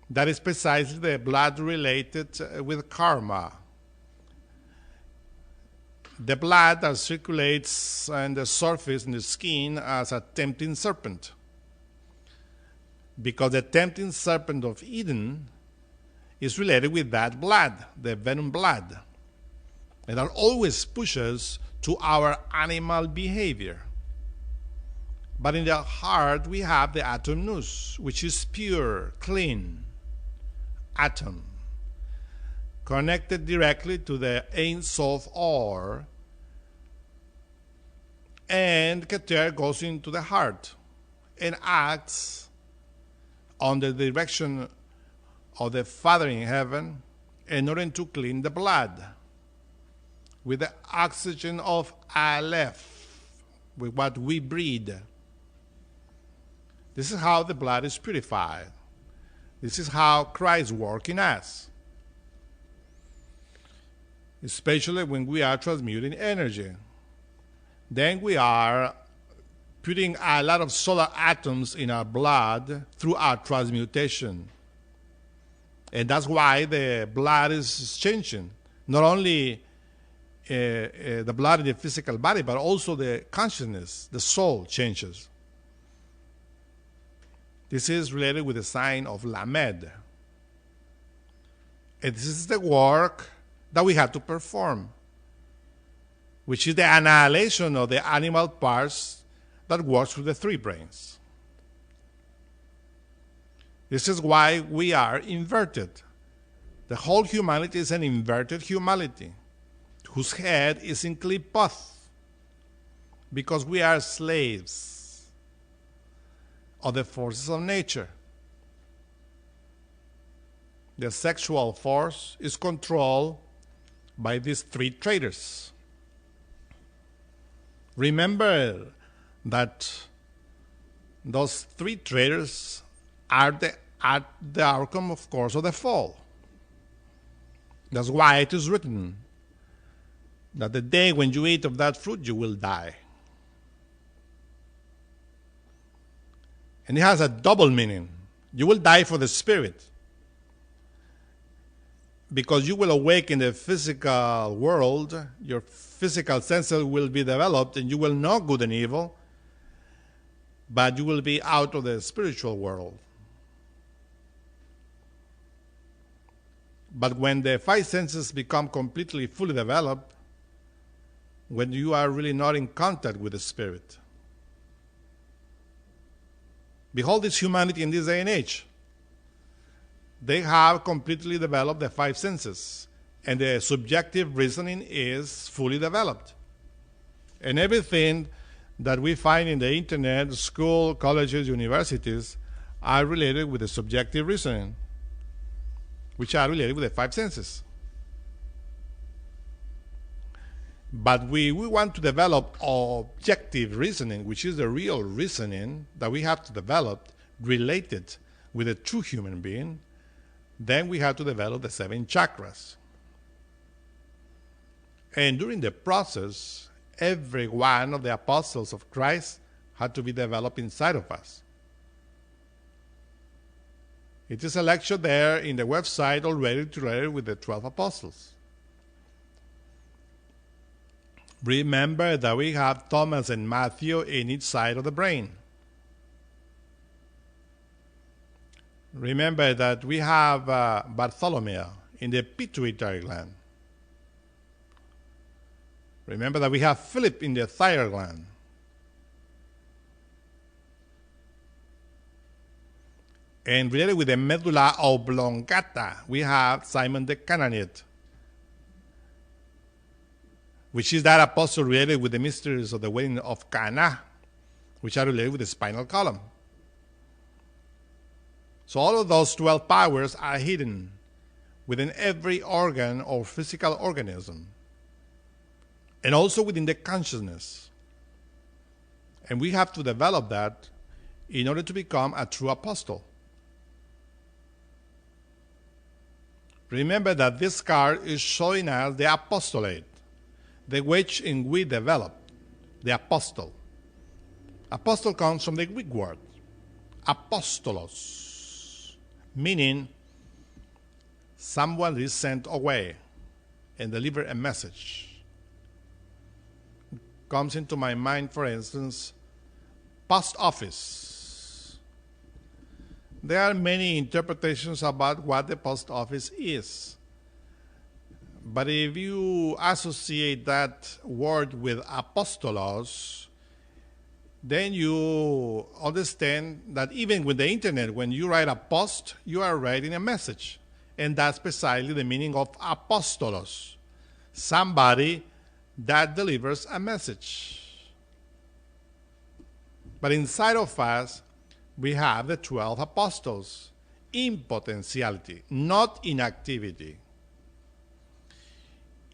That is precisely the blood related with karma. The blood that circulates on the surface in the skin as a tempting serpent. Because the tempting serpent of Eden is related with that blood, the venom blood. And that always pushes to our animal behavior. But in the heart we have the atom nous, which is pure, clean atom, connected directly to the Ein Sof Or, and Keter goes into the heart and acts on the direction of the Father in heaven in order to clean the blood with the oxygen of Aleph, with what we breathe. This is how the blood is purified. This is how Christ works in us, especially when we are transmuting energy. Then we are putting a lot of solar atoms in our blood through our transmutation. And that's why the blood is changing. Not only the blood in the physical body, but also the consciousness, the soul changes. This is related with the sign of Lamed. And this is the work that we have to perform, which is the annihilation of the animal parts that works with the three brains. This is why we are inverted. The whole humanity is an inverted humanity, whose head is in Klipoth, because we are slaves of the forces of nature. The sexual force is controlled by these three traitors. Remember that those three traitors are the outcome, of course, of the fall. That's why it is written that the day when you eat of that fruit, you will die. And it has a double meaning. You will die for the spirit, because you will awake in the physical world, your physical senses will be developed, and you will know good and evil, but you will be out of the spiritual world. But when the five senses become completely fully developed, when you are really not in contact with the spirit. Behold this humanity in this day and age. They have completely developed the five senses, and the subjective reasoning is fully developed. And everything that we find in the internet, school, colleges, universities, are related with the subjective reasoning, which are related with the five senses. But we want to develop objective reasoning, which is the real reasoning that we have to develop related with a true human being. Then we have to develop the 7 chakras. And during the process, every one of the apostles of Christ had to be developed inside of us. It is a lecture there in the website already related with the 12 apostles. Remember that we have Thomas and Matthew in each side of the brain. Remember that we have Bartholomew in the pituitary gland. Remember that we have Philip in the thyroid gland. And related with the medulla oblongata, we have Simon the Canaanite, which is that apostle related with the mysteries of the wedding of Cana, which are related with the spinal column. So all of those 12 powers are hidden within every organ or physical organism, and also within the consciousness. And we have to develop that in order to become a true apostle. Remember that this card is showing us the apostolate, the which in we develop, the apostle. Apostle comes from the Greek word, apostolos, meaning someone is sent away and deliver a message. Comes into my mind, for instance, post office. There are many interpretations about what the post office is. But if you associate that word with apostolos, then you understand that even with the internet, when you write a post, you are writing a message. And that's precisely the meaning of apostolos, somebody that delivers a message. But inside of us, we have the 12 apostles in potentiality, not in activity.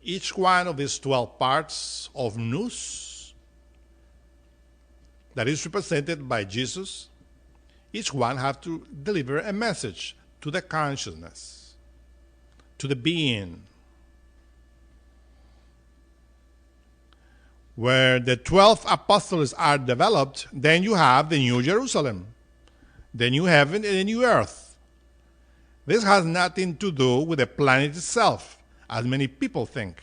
Each one of these 12 parts of nous that is represented by Jesus, each one have to deliver a message to the consciousness, to the being. Where the 12 apostles are developed, then you have the New Jerusalem, the new heaven and the new earth. This has nothing to do with the planet itself, as many people think.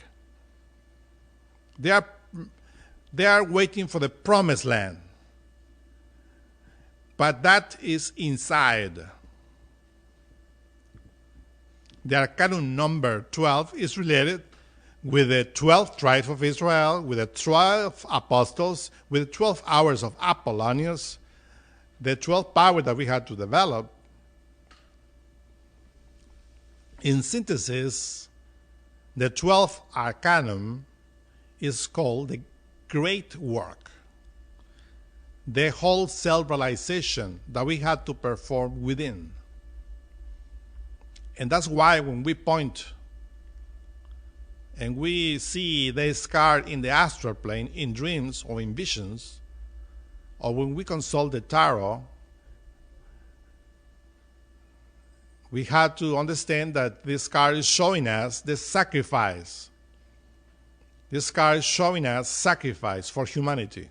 They are waiting for the promised land. But that is inside. The Arcanum number 12 is related with the 12 tribes of Israel, with the 12 apostles, with the 12 hours of Apollonius, the 12 power that we had to develop. In synthesis, the 12th Arcanum is called the Great Work, the whole self-realization that we had to perform within. And that's why when we point and we see this card in the astral plane, in dreams or in visions, or when we consult the tarot, we have to understand that this card is showing us the sacrifice. This card is showing us sacrifice for humanity.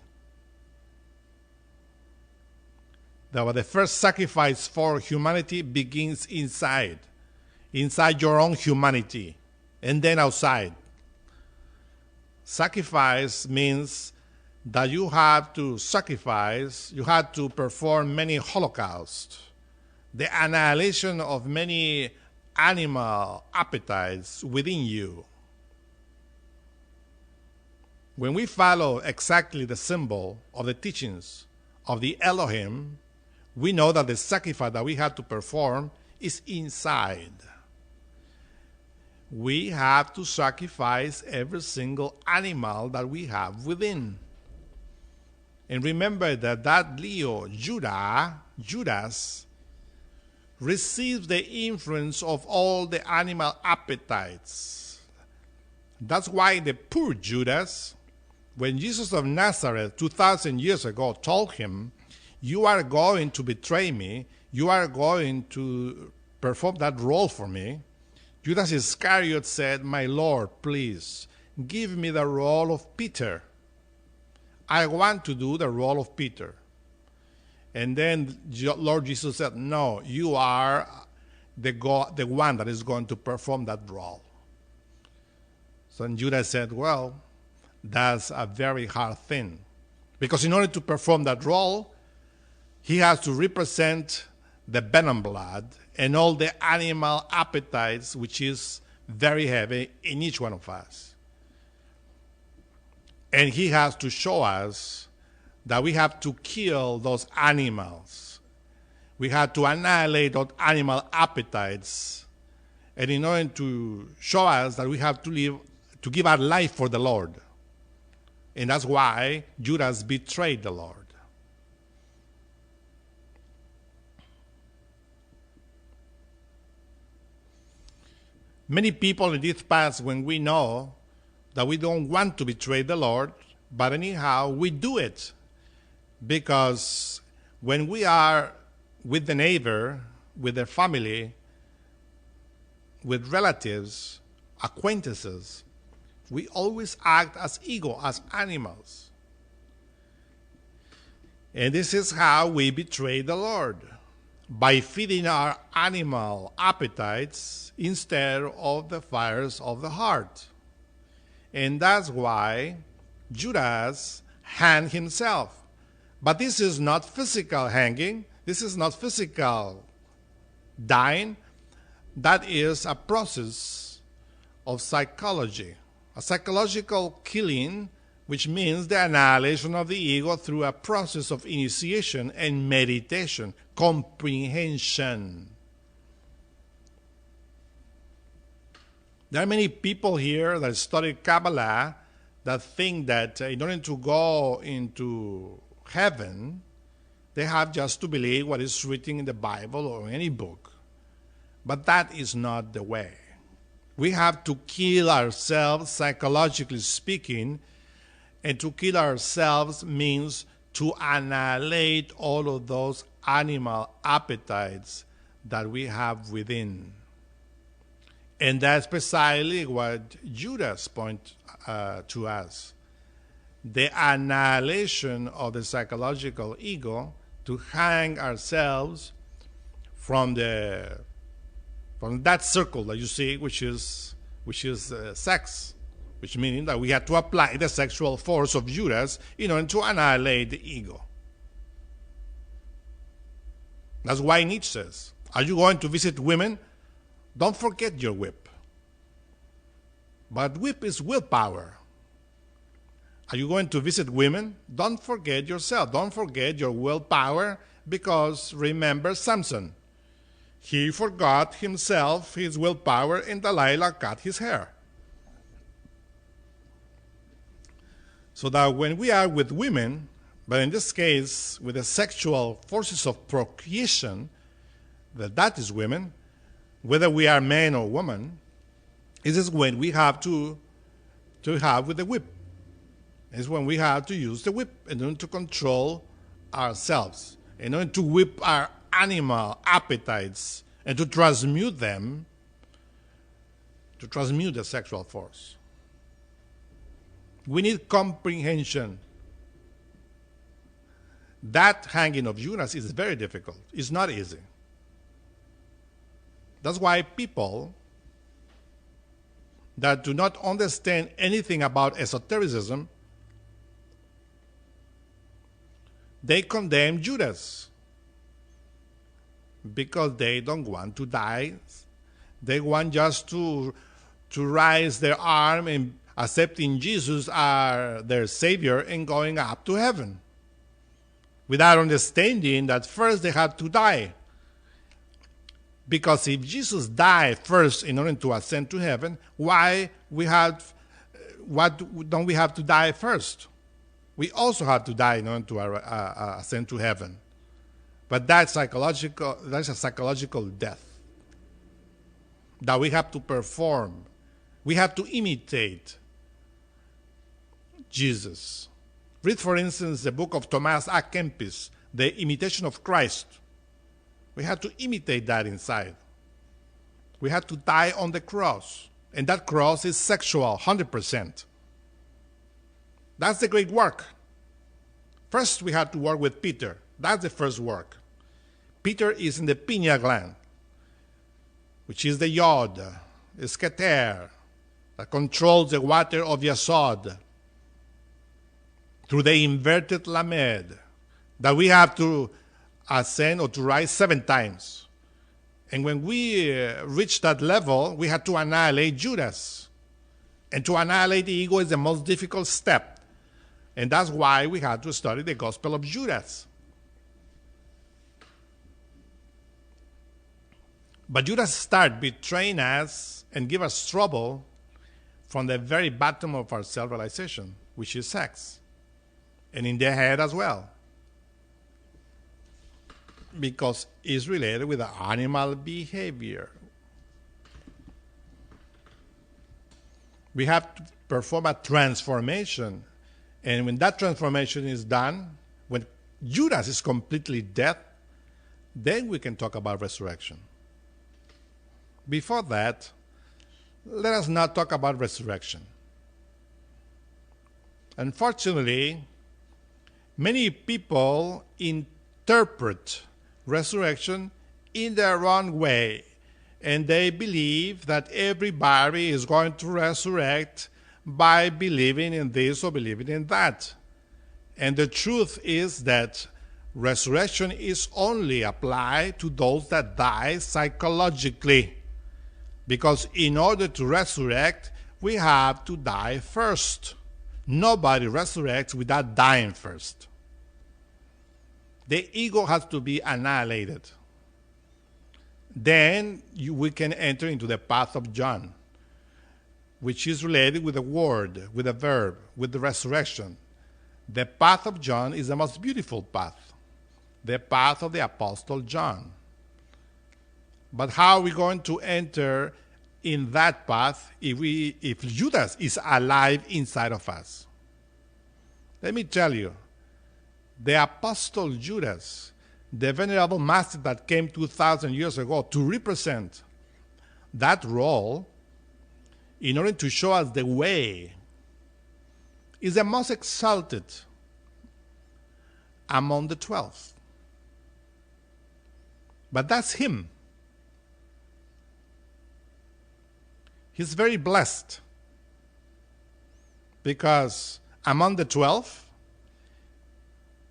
That the first sacrifice for humanity begins inside your own humanity, and then outside. Sacrifice means that you have to sacrifice, you have to perform many holocausts, the annihilation of many animal appetites within you. When we follow exactly the symbol of the teachings of the Elohim, we know that the sacrifice that we have to perform is inside. We have to sacrifice every single animal that we have within. And remember that Leo, Judas, receives the influence of all the animal appetites. That's why the poor Judas, when Jesus of Nazareth 2,000 years ago told him, "You are going to betray me, you are going to perform that role for me," Judas Iscariot said, "My Lord, please, give me the role of Peter. I want to do the role of Peter." And then Lord Jesus said, "No, you are the one that is going to perform that role." So Judas said, "Well, that's a very hard thing. Because in order to perform that role, he has to represent the venom blood and all the animal appetites, which is very heavy in each one of us. And he has to show us that we have to kill those animals. We have to annihilate those animal appetites. And in order to show us that we have to live, to give our life for the Lord. And that's why Judas betrayed the Lord. Many people in this past, when we know that we don't want to betray the Lord, but anyhow, we do it. Because when we are with the neighbor, with the family, with relatives, acquaintances, we always act as ego, as animals. And this is how we betray the Lord, by feeding our animal appetites instead of the fires of the heart. And that's why Judas hanged himself. But this is not physical hanging. This is not physical dying. That is a process of psychology, a psychological killing, which means the annihilation of the ego through a process of initiation and meditation, comprehension. There are many people here that study Kabbalah that think that in order to go into heaven, they have just to believe what is written in the Bible or any book. But that is not the way. We have to kill ourselves, psychologically speaking, and to kill ourselves means to annihilate all of those animal appetites that we have within. And that's precisely what Judas points to us. The annihilation of the psychological ego, to hang ourselves from that circle that you see, which is sex, which means that we have to apply the sexual force of Judas in order to annihilate the ego. That's why Nietzsche says, are you going to visit women? Don't forget your whip. But whip is willpower. Are you going to visit women? Don't forget yourself. Don't forget your willpower, because remember Samson. He forgot himself, his willpower, and Delilah cut his hair. So that when we are with women, but in this case with the sexual forces of procreation, that is women, whether we are man or woman, this is when we have to have with the whip. It's when we have to use the whip in order to control ourselves, in order to whip our animal appetites and to transmute them, to transmute the sexual force. We need comprehension. That hanging of Judas is very difficult. It's not easy. That's why people that do not understand anything about esotericism, they condemn Judas because they don't want to die. They want just to raise their arm and accepting Jesus as their Savior and going up to heaven, without understanding that first they had to die. Because if Jesus died first in order to ascend to heaven, why don't we have to die first? We also have to die in order to ascend to heaven. But that's a psychological death that we have to perform. We have to imitate Jesus. Read, for instance, the book of Thomas A. Kempis, The Imitation of Christ. We have to imitate that inside. We have to die on the cross. And that cross is sexual, 100%. That's the great work. First, we have to work with Peter. That's the first work. Peter is in the pineal gland, which is the yod, the scatter, that controls the water of Yasod, through the inverted lamed, that we have to ascend or to rise 7 times. And when we reached that level, we had to annihilate Judas. And to annihilate the ego is the most difficult step. And that's why we had to study the Gospel of Judas. But Judas started betraying us and give us trouble from the very bottom of our self-realization, which is sex. And in the head as well. Because it's related with the animal behavior. We have to perform a transformation. And when that transformation is done, when Judas is completely dead, then we can talk about resurrection. Before that, let us not talk about resurrection. Unfortunately, many people interpret resurrection in the wrong way, and they believe that everybody is going to resurrect by believing in this or believing in that. And the truth is that resurrection is only applied to those that die psychologically. Because in order to resurrect, we have to die first. Nobody resurrects without dying first. The ego has to be annihilated. Then we can enter into the path of John, which is related with the word, with the verb, with the resurrection. The path of John is the most beautiful path, the path of the Apostle John. But how are we going to enter in that path if Judas is alive inside of us? Let me tell you, the Apostle Judas, the venerable master that came 2,000 years ago to represent that role in order to show us the way, is the most exalted among the 12. But that's him. He's very blessed because among the 12,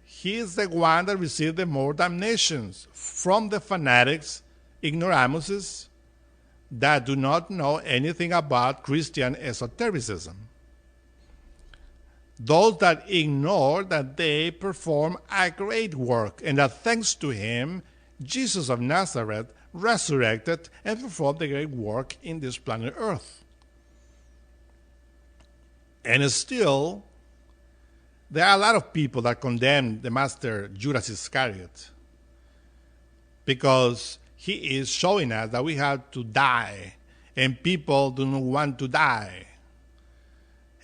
he is the one that received the more damnations from the fanatics, ignoramuses, that do not know anything about Christian esotericism. Those that ignore that they perform a great work and that thanks to him, Jesus of Nazareth resurrected and performed the great work in this planet Earth. And still, there are a lot of people that condemn the master Judas Iscariot because he is showing us that we have to die, and people do not want to die.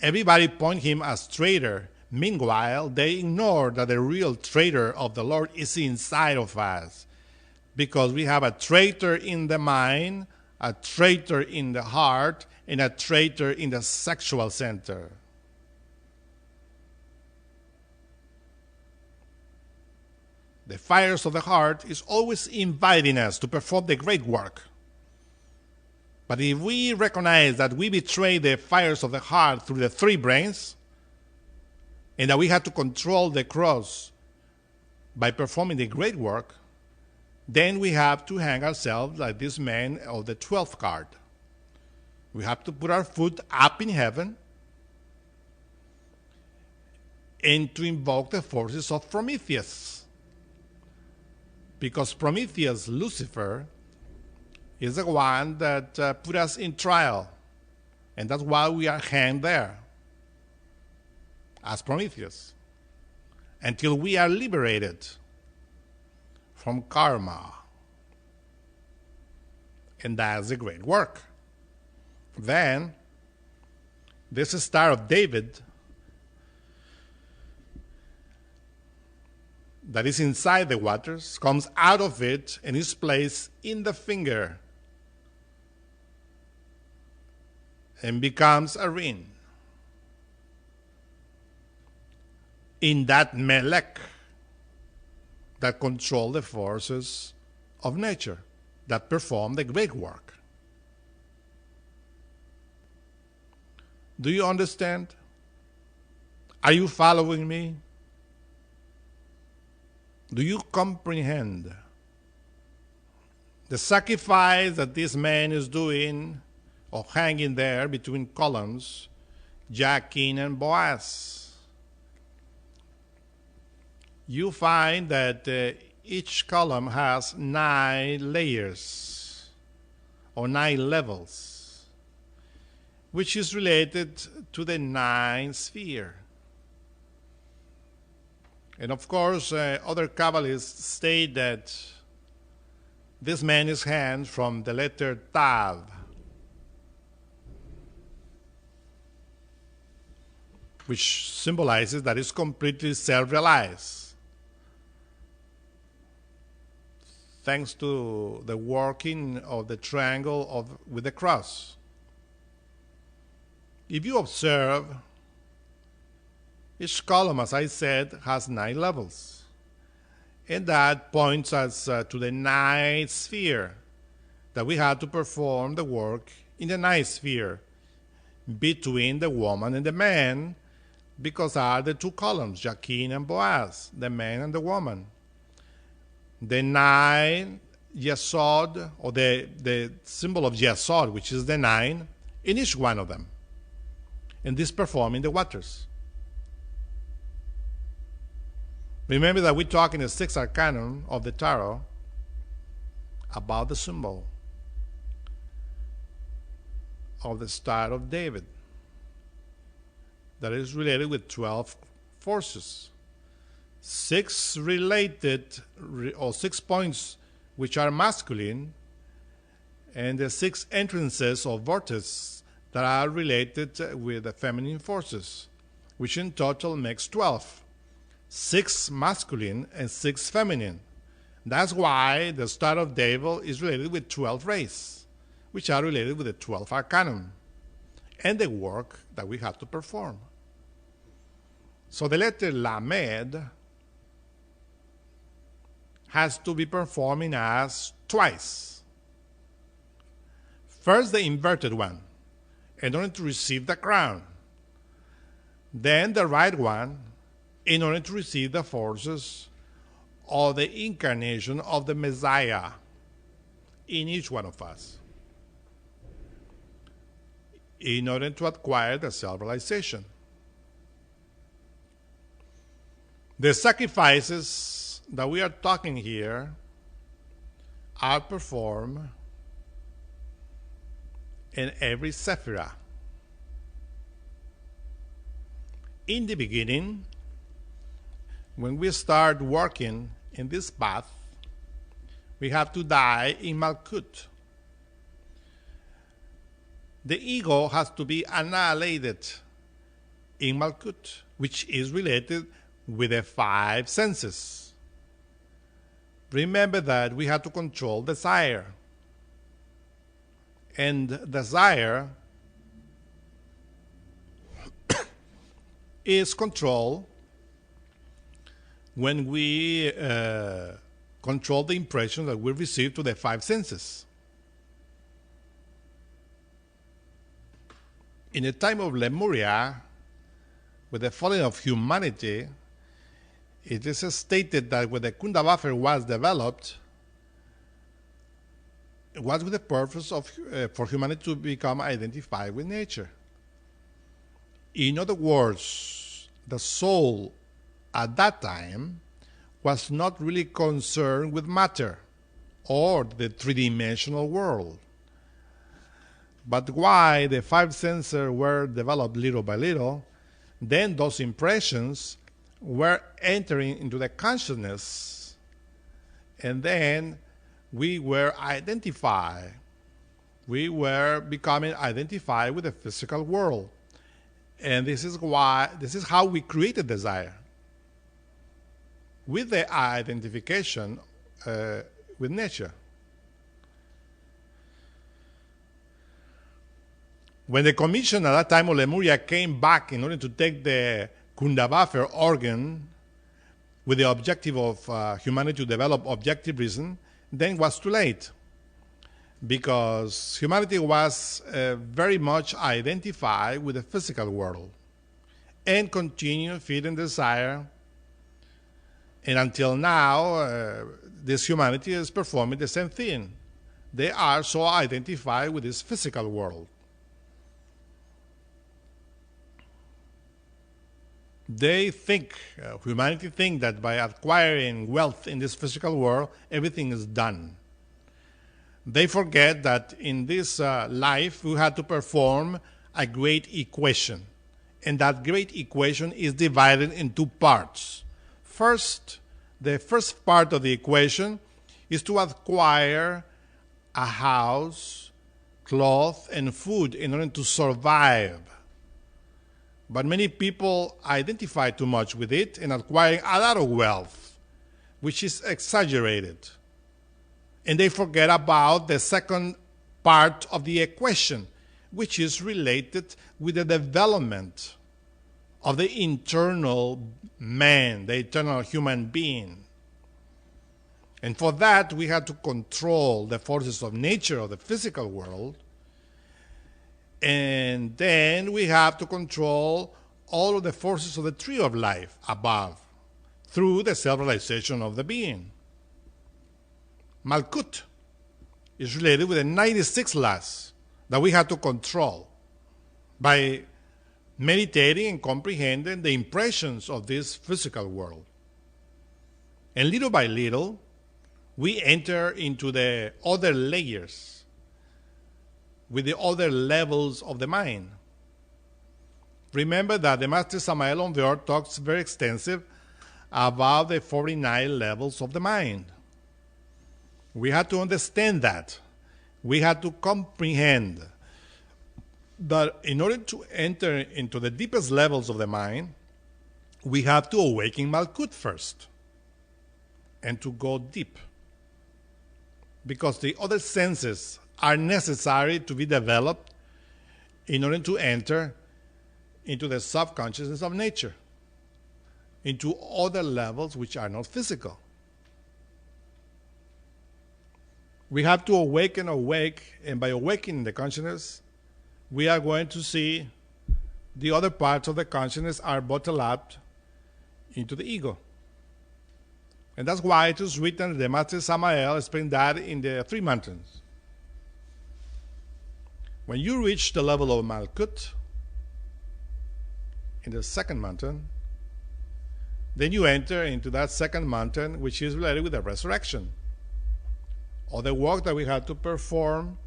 Everybody point him as traitor. Meanwhile, they ignore that the real traitor of the Lord is inside of us, because we have a traitor in the mind, a traitor in the heart, and a traitor in the sexual center. The fires of the heart is always inviting us to perform the great work. But if we recognize that we betray the fires of the heart through the three brains, and that we have to control the cross by performing the great work, then we have to hang ourselves like this man of the 12th card. We have to put our foot up in heaven and to invoke the forces of Prometheus. Because Prometheus, Lucifer, is the one that put us in trial. And that's why we are hanged there as Prometheus, until we are liberated from karma. And that's a great work. Then, this Star of David that is inside the waters comes out of it and is placed in the finger and becomes a ring. In that Melech that control the forces of nature, that perform the great work. Do you understand? Are you following me? Do you comprehend The sacrifice that this man is doing, or hanging there between columns, Jachin and Boaz, you find that each column has 9 layers or 9 levels, which is related to the 9th sphere. And of course, other Kabbalists state that this man is hand from the letter Tav, which symbolizes that it's completely self-realized, thanks to the working of the triangle with the cross. If you observe, each column, as I said, has 9 levels. And that points us to the 9th sphere, that we have to perform the work in the 9th sphere between the woman and the man, because are the 2 columns, Jachin and Boaz, the man and the woman. The 9 Yesod, or the symbol of Yesod, which is the 9, in each one of them. And this performing the waters. Remember that we talk in the 6th Arcanum of the Tarot about the symbol of the Star of David that is related with 12 forces. 6 related, or 6 points which are masculine, and the 6 entrances or vortices that are related with the feminine forces, which in total makes 12. 6 masculine and 6 feminine. That's why the Star of David is related with 12 rays, which are related with the 12th Arcanum, and the work that we have to perform. So the letter Lamed has to be performing as twice. First, the inverted one, in order to receive the crown. Then the right one, in order to receive the forces of the incarnation of the Messiah in each one of us, in order to acquire the self-realization. The sacrifices that we are talking here are performed in every sephirah. In the beginning, when we start working in this path, we have to die in Malkut. The ego has to be annihilated in Malkut, which is related with the 5 senses. Remember that we have to control desire. And desire is controlled when we control the impression that we receive to the 5 senses. In the time of Lemuria, with the falling of humanity, it is stated that when the Kunda buffer was developed, it was with the purpose of for humanity to become identified with nature. In other words, the soul at that time was not really concerned with matter or the three-dimensional world. But why the 5 senses were developed little by little, then those impressions were entering into the consciousness, and then we were identified. We were becoming identified with the physical world. And this is how we created desire. With the identification with nature. When the commission at that time of Lemuria came back in order to take the Kundavafer organ with the objective of humanity to develop objective reason, then it was too late. Because humanity was very much identified with the physical world and continued feeding desire. And until now, this humanity is performing the same thing, they are so identified with this physical world. They think, humanity think that by acquiring wealth in this physical world, everything is done. They forget that in this life, we had to perform a great equation. And that great equation is divided in two parts. First, the first part of the equation is to acquire a house, cloth, and food in order to survive. But many people identify too much with it and acquiring a lot of wealth, which is exaggerated. And they forget about the second part of the equation, which is related with the development of the internal man, the eternal human being. And for that, we had to control the forces of nature of the physical world. And then we have to control all of the forces of the tree of life above through the self-realization of the being. Malkut is related with the 96 laws that we have to control by meditating and comprehending the impressions of this physical world. And little by little, we enter into the other layers with the other levels of the mind. Remember that the Master Samael on the earth talks very extensive about the 49 levels of the mind. We have to understand that. We have to comprehend that in order to enter into the deepest levels of the mind, we have to awaken Malkut first and to go deep. Because the other senses are necessary to be developed in order to enter into the subconsciousness of nature, into other levels which are not physical. We have to awaken, and by awakening the consciousness, we are going to see the other parts of the consciousness are bottled up into the ego. And that's why it is written, the Master Samael explained that in the 3 mountains. When you reach the level of Malkut, in the second mountain, then you enter into that second mountain, which is related with the resurrection, or the work that we have to perform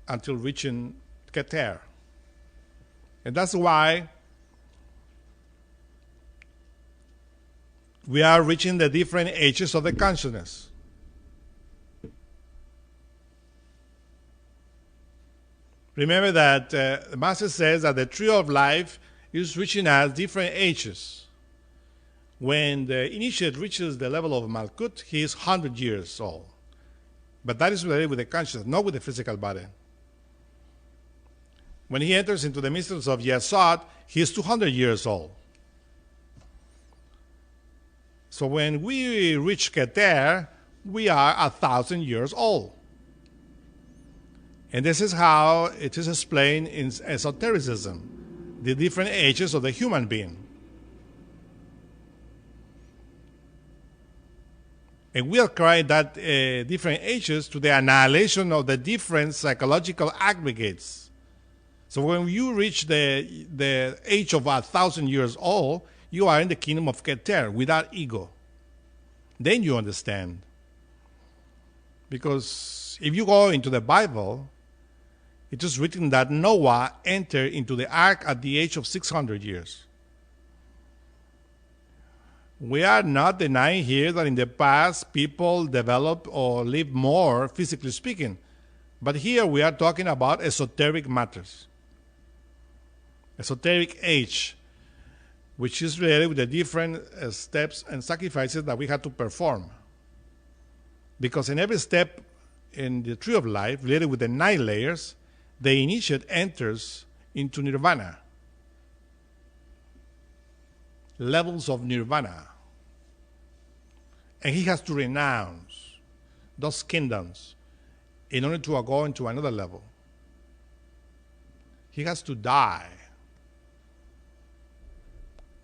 until reaching Keter. And that's why we are reaching the different ages of the consciousness. Remember that the Master says that the tree of life is reaching at different ages. When the initiate reaches the level of Malkut, he is 100 years old. But that is related with the consciousness, not with the physical body. When he enters into the mysteries of Yesod, he is 200 years old. So when we reach Keter, we are 1,000 years old. And this is how it is explained in esotericism, the different ages of the human being. And we ascribe that different ages to the annihilation of the different psychological aggregates. So when you reach the age of 1,000 years old, you are in the kingdom of Keter without ego. Then you understand. Because if you go into the Bible, it is written that Noah entered into the ark at the age of 600 years. We are not denying here that in the past people developed or lived more, physically speaking. But here we are talking about esoteric matters. Esoteric age, which is related with the different steps and sacrifices that we have to perform. Because in every step in the tree of life, related with the 9 layers, the initiate enters into nirvana. Levels of nirvana. And he has to renounce those kingdoms in order to go into another level. He has to die.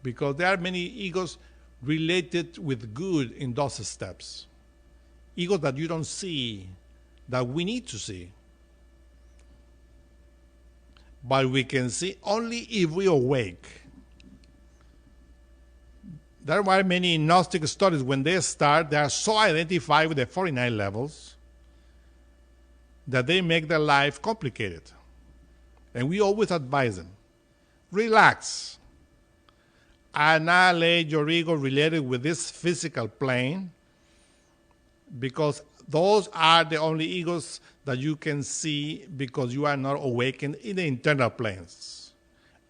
Because there are many egos related with good in those steps. egos that you don't see, that we need to see. But we can see only if we awake. There are many Gnostic studies, when they start, they are so identified with the 49 levels that they make their life complicated. And we always advise them, relax. Annihilate your ego related with this physical plane, because those are the only egos that you can see, because you are not awakened in the internal planes.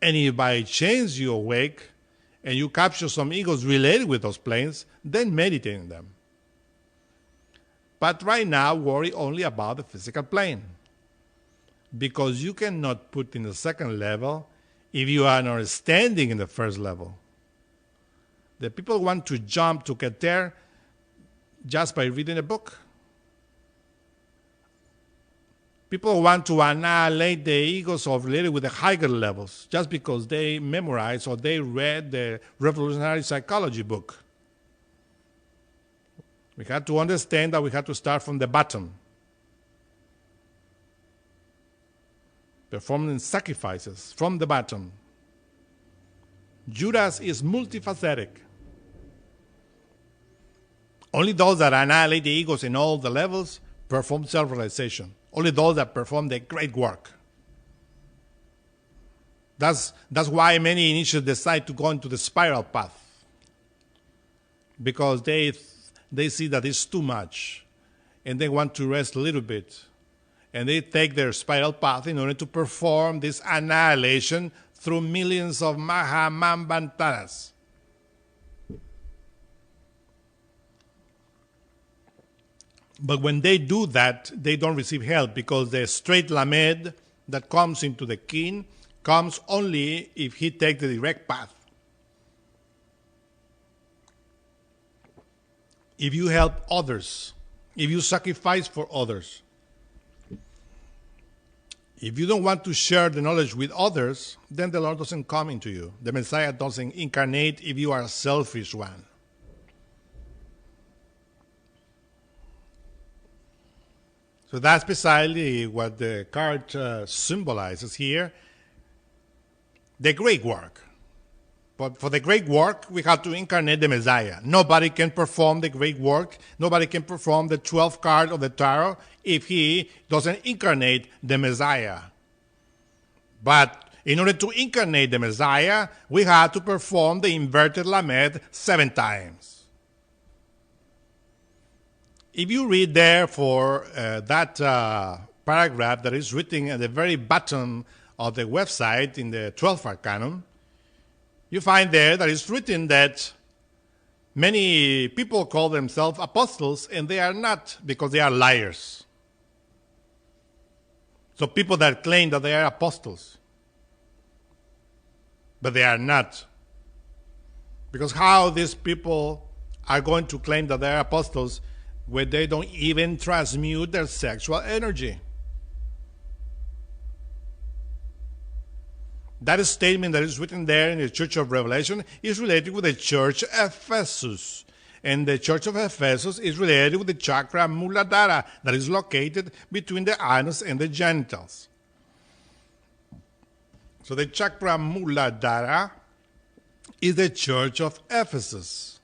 And if by chance you awake and you capture some egos related with those planes, then meditate in them. But right now, worry only about the physical plane, because you cannot put in the second level if you are not standing in the first level. The people want to jump to get there just by reading a book. People want to annihilate the egos of related with the higher levels just because they memorized or they read the revolutionary psychology book. We have to understand that we have to start from the bottom, performing sacrifices from the bottom. Judas is multifaceted. Only those that annihilate the egos in all the levels perform self-realization. Only those that perform the great work. That's why many initiates decide to go into the spiral path, because they see that it's too much and they want to rest a little bit, and they take their spiral path in order to perform this annihilation through millions of Mahamambantaras. But when they do that, they don't receive help, because the straight lamed that comes into the king comes only if he takes the direct path. If you help others, if you sacrifice for others, if you don't want to share the knowledge with others, then the Lord doesn't come into you. The Messiah doesn't incarnate if you are a selfish one. So that's precisely what the card symbolizes here, the great work. But for the great work, we have to incarnate the Messiah. Nobody can perform the great work. Nobody can perform the 12th card of the tarot if he doesn't incarnate the Messiah. But in order to incarnate the Messiah, we have to perform the inverted Lamed 7 times. If you read there for that paragraph that is written at the very bottom of the website in the 12th Arcanum, you find there that it's written that many people call themselves apostles, and they are not, because they are liars. So people that claim that they are apostles, but they are not. Because how these people are going to claim that they are apostles when they don't even transmute their sexual energy? That statement that is written there in the Church of Revelation is related with the Church of Ephesus. And the Church of Ephesus is related with the Chakra Mooladhara that is located between the anus and the genitals. So the Chakra Mooladhara is the Church of Ephesus.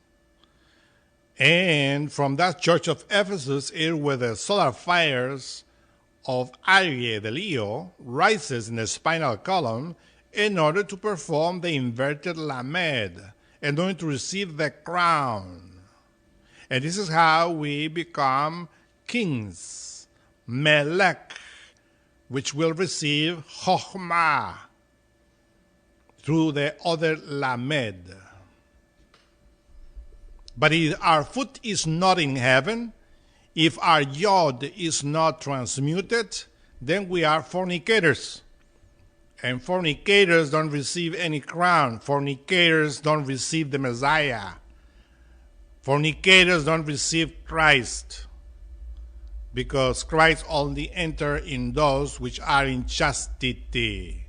And from that Church of Ephesus is where the solar fires of Aries de Leo rises in the spinal column in order to perform the inverted Lamed, in order to receive the crown. And this is how we become kings, Melech, which will receive Chokhmah through the other Lamed. But if our foot is not in heaven, if our yod is not transmuted, then we are fornicators. And fornicators don't receive any crown. Fornicators don't receive the Messiah. Fornicators don't receive Christ, because Christ only enters in those which are in chastity.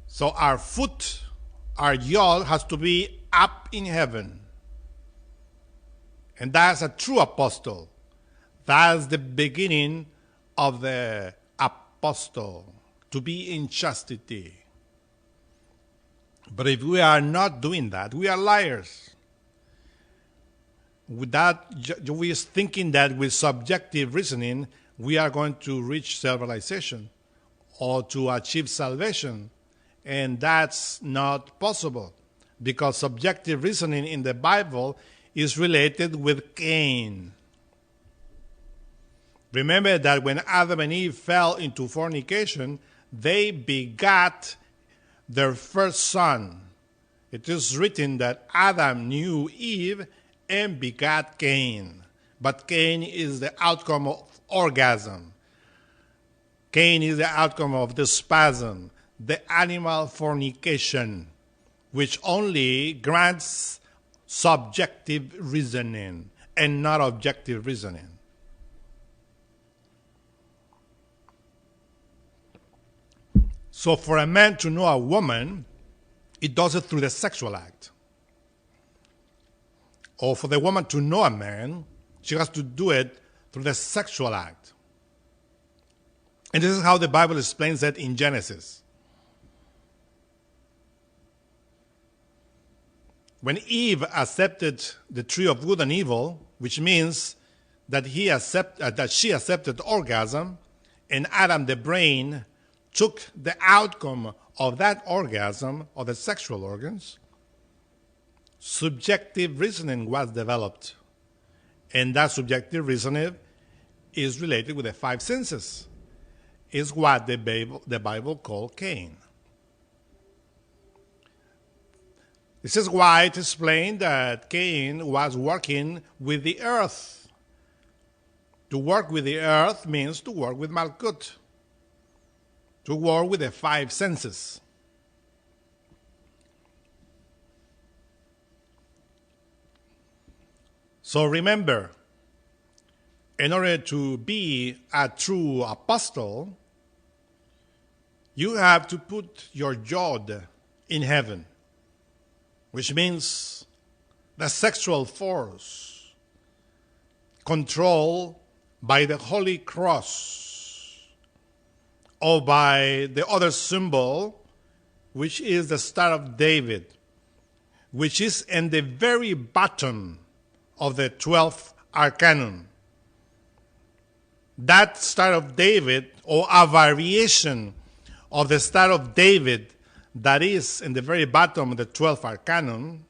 So our foot, our yod, has to be up in heaven. And that's a true apostle. That's the beginning of the apostle, to be in chastity. But if we are not doing that, we are liars. With that, we are thinking that with subjective reasoning, we are going to reach self-realization or to achieve salvation. And that's not possible, because subjective reasoning in the Bible is related with Cain. Remember that when Adam and Eve fell into fornication, they begat their first son. It is written that Adam knew Eve and begat Cain. But Cain is the outcome of orgasm. Cain is the outcome of the spasm, the animal fornication, which only grants subjective reasoning and not objective reasoning. So for a man to know a woman, it does it through the sexual act. Or for the woman to know a man, she has to do it through the sexual act. And this is how the Bible explains it in Genesis. When Eve accepted the tree of good and evil, which means that she accepted orgasm, and Adam, the brain, took the outcome of that orgasm, of the sexual organs, subjective reasoning was developed. And that subjective reasoning is related with the five senses. Is what the Bible calls Cain. This is why it explained that Cain was working with the earth. To work with the earth means to work with Malkut, to work with the five senses. So remember, in order to be a true apostle, you have to put your Yod in heaven, which means the sexual force controlled by the Holy Cross, or by the other symbol, which is the Star of David, which is in the very bottom of the 12th Arcanum. That Star of David, or a variation of the Star of David that is in the very bottom of the 12th Arcanum,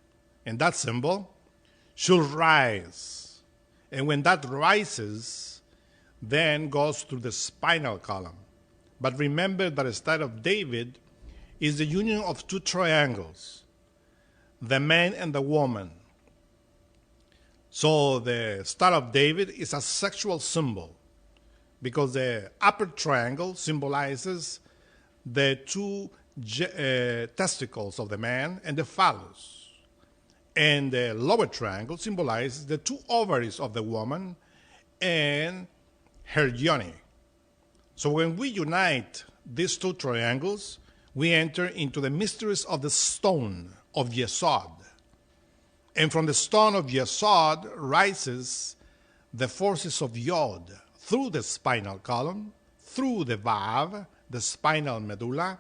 and that symbol, should rise. And when that rises, then goes through the spinal column. But remember that the Star of David is the union of two triangles, the man and the woman. So the Star of David is a sexual symbol, because the upper triangle symbolizes the two testicles of the man and the phallus. And the lower triangle symbolizes the two ovaries of the woman and her yoni. So when we unite these two triangles, we enter into the mysteries of the stone of Yesod. And from the stone of Yesod rises the forces of Yod through the spinal column, through the Vav, the spinal medulla,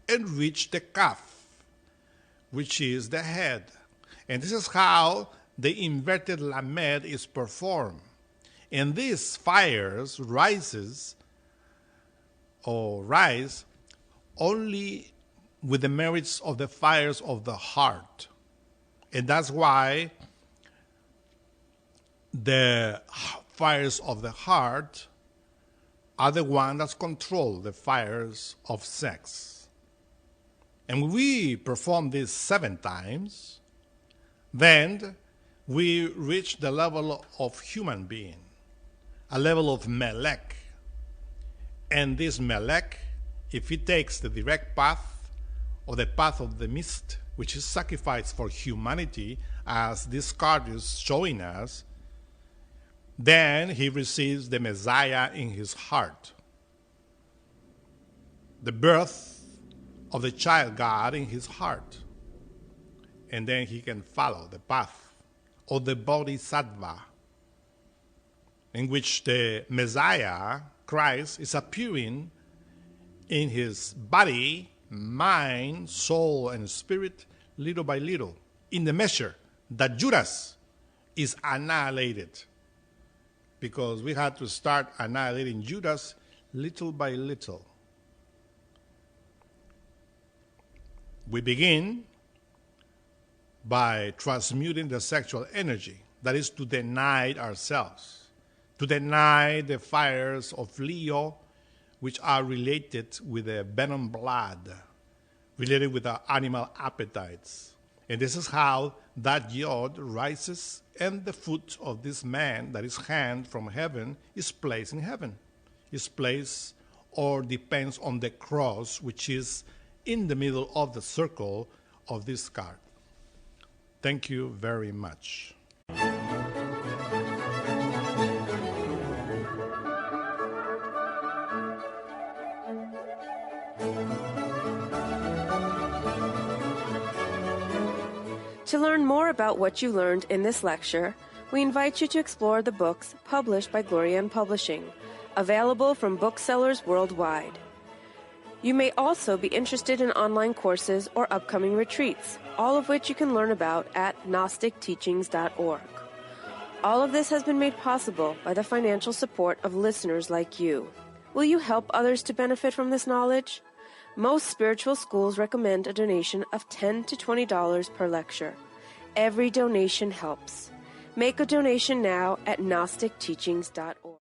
and reach the Kaf, which is the head. And this is how the inverted Lamed is performed. And these fires rise only with the merits of the fires of the heart. And that's why the fires of the heart are the ones that control the fires of sex. And when we perform this 7 times, then we reach the level of human being, a level of Melech. And this Melech, if he takes the direct path, or the path of the mist, which is sacrifice for humanity, as this card is showing us, then he receives the Messiah in his heart, the birth of the child God in his heart. And then he can follow the path of the Bodhisattva, in which the Messiah, Christ, is appearing in his body, mind, soul, and spirit, little by little, in the measure that Judas is annihilated. Because we had to start annihilating Judas little by little. We begin by transmuting the sexual energy, that is to deny ourselves, to deny the fires of Leo, which are related with the venom blood, related with our animal appetites. And this is how that yod rises, and the foot of this man, that is hand from heaven, is placed in heaven. Is placed or depends on the cross, which is in the middle of the circle of this card. Thank you very much. To learn more about what you learned in this lecture, we invite you to explore the books published by Glorian Publishing, available from booksellers worldwide. You may also be interested in online courses or upcoming retreats, all of which you can learn about at gnosticteachings.org. All of this has been made possible by the financial support of listeners like you. Will you help others to benefit from this knowledge? Most spiritual schools recommend a donation of $10 to $20 per lecture. Every donation helps. Make a donation now at gnosticteachings.org.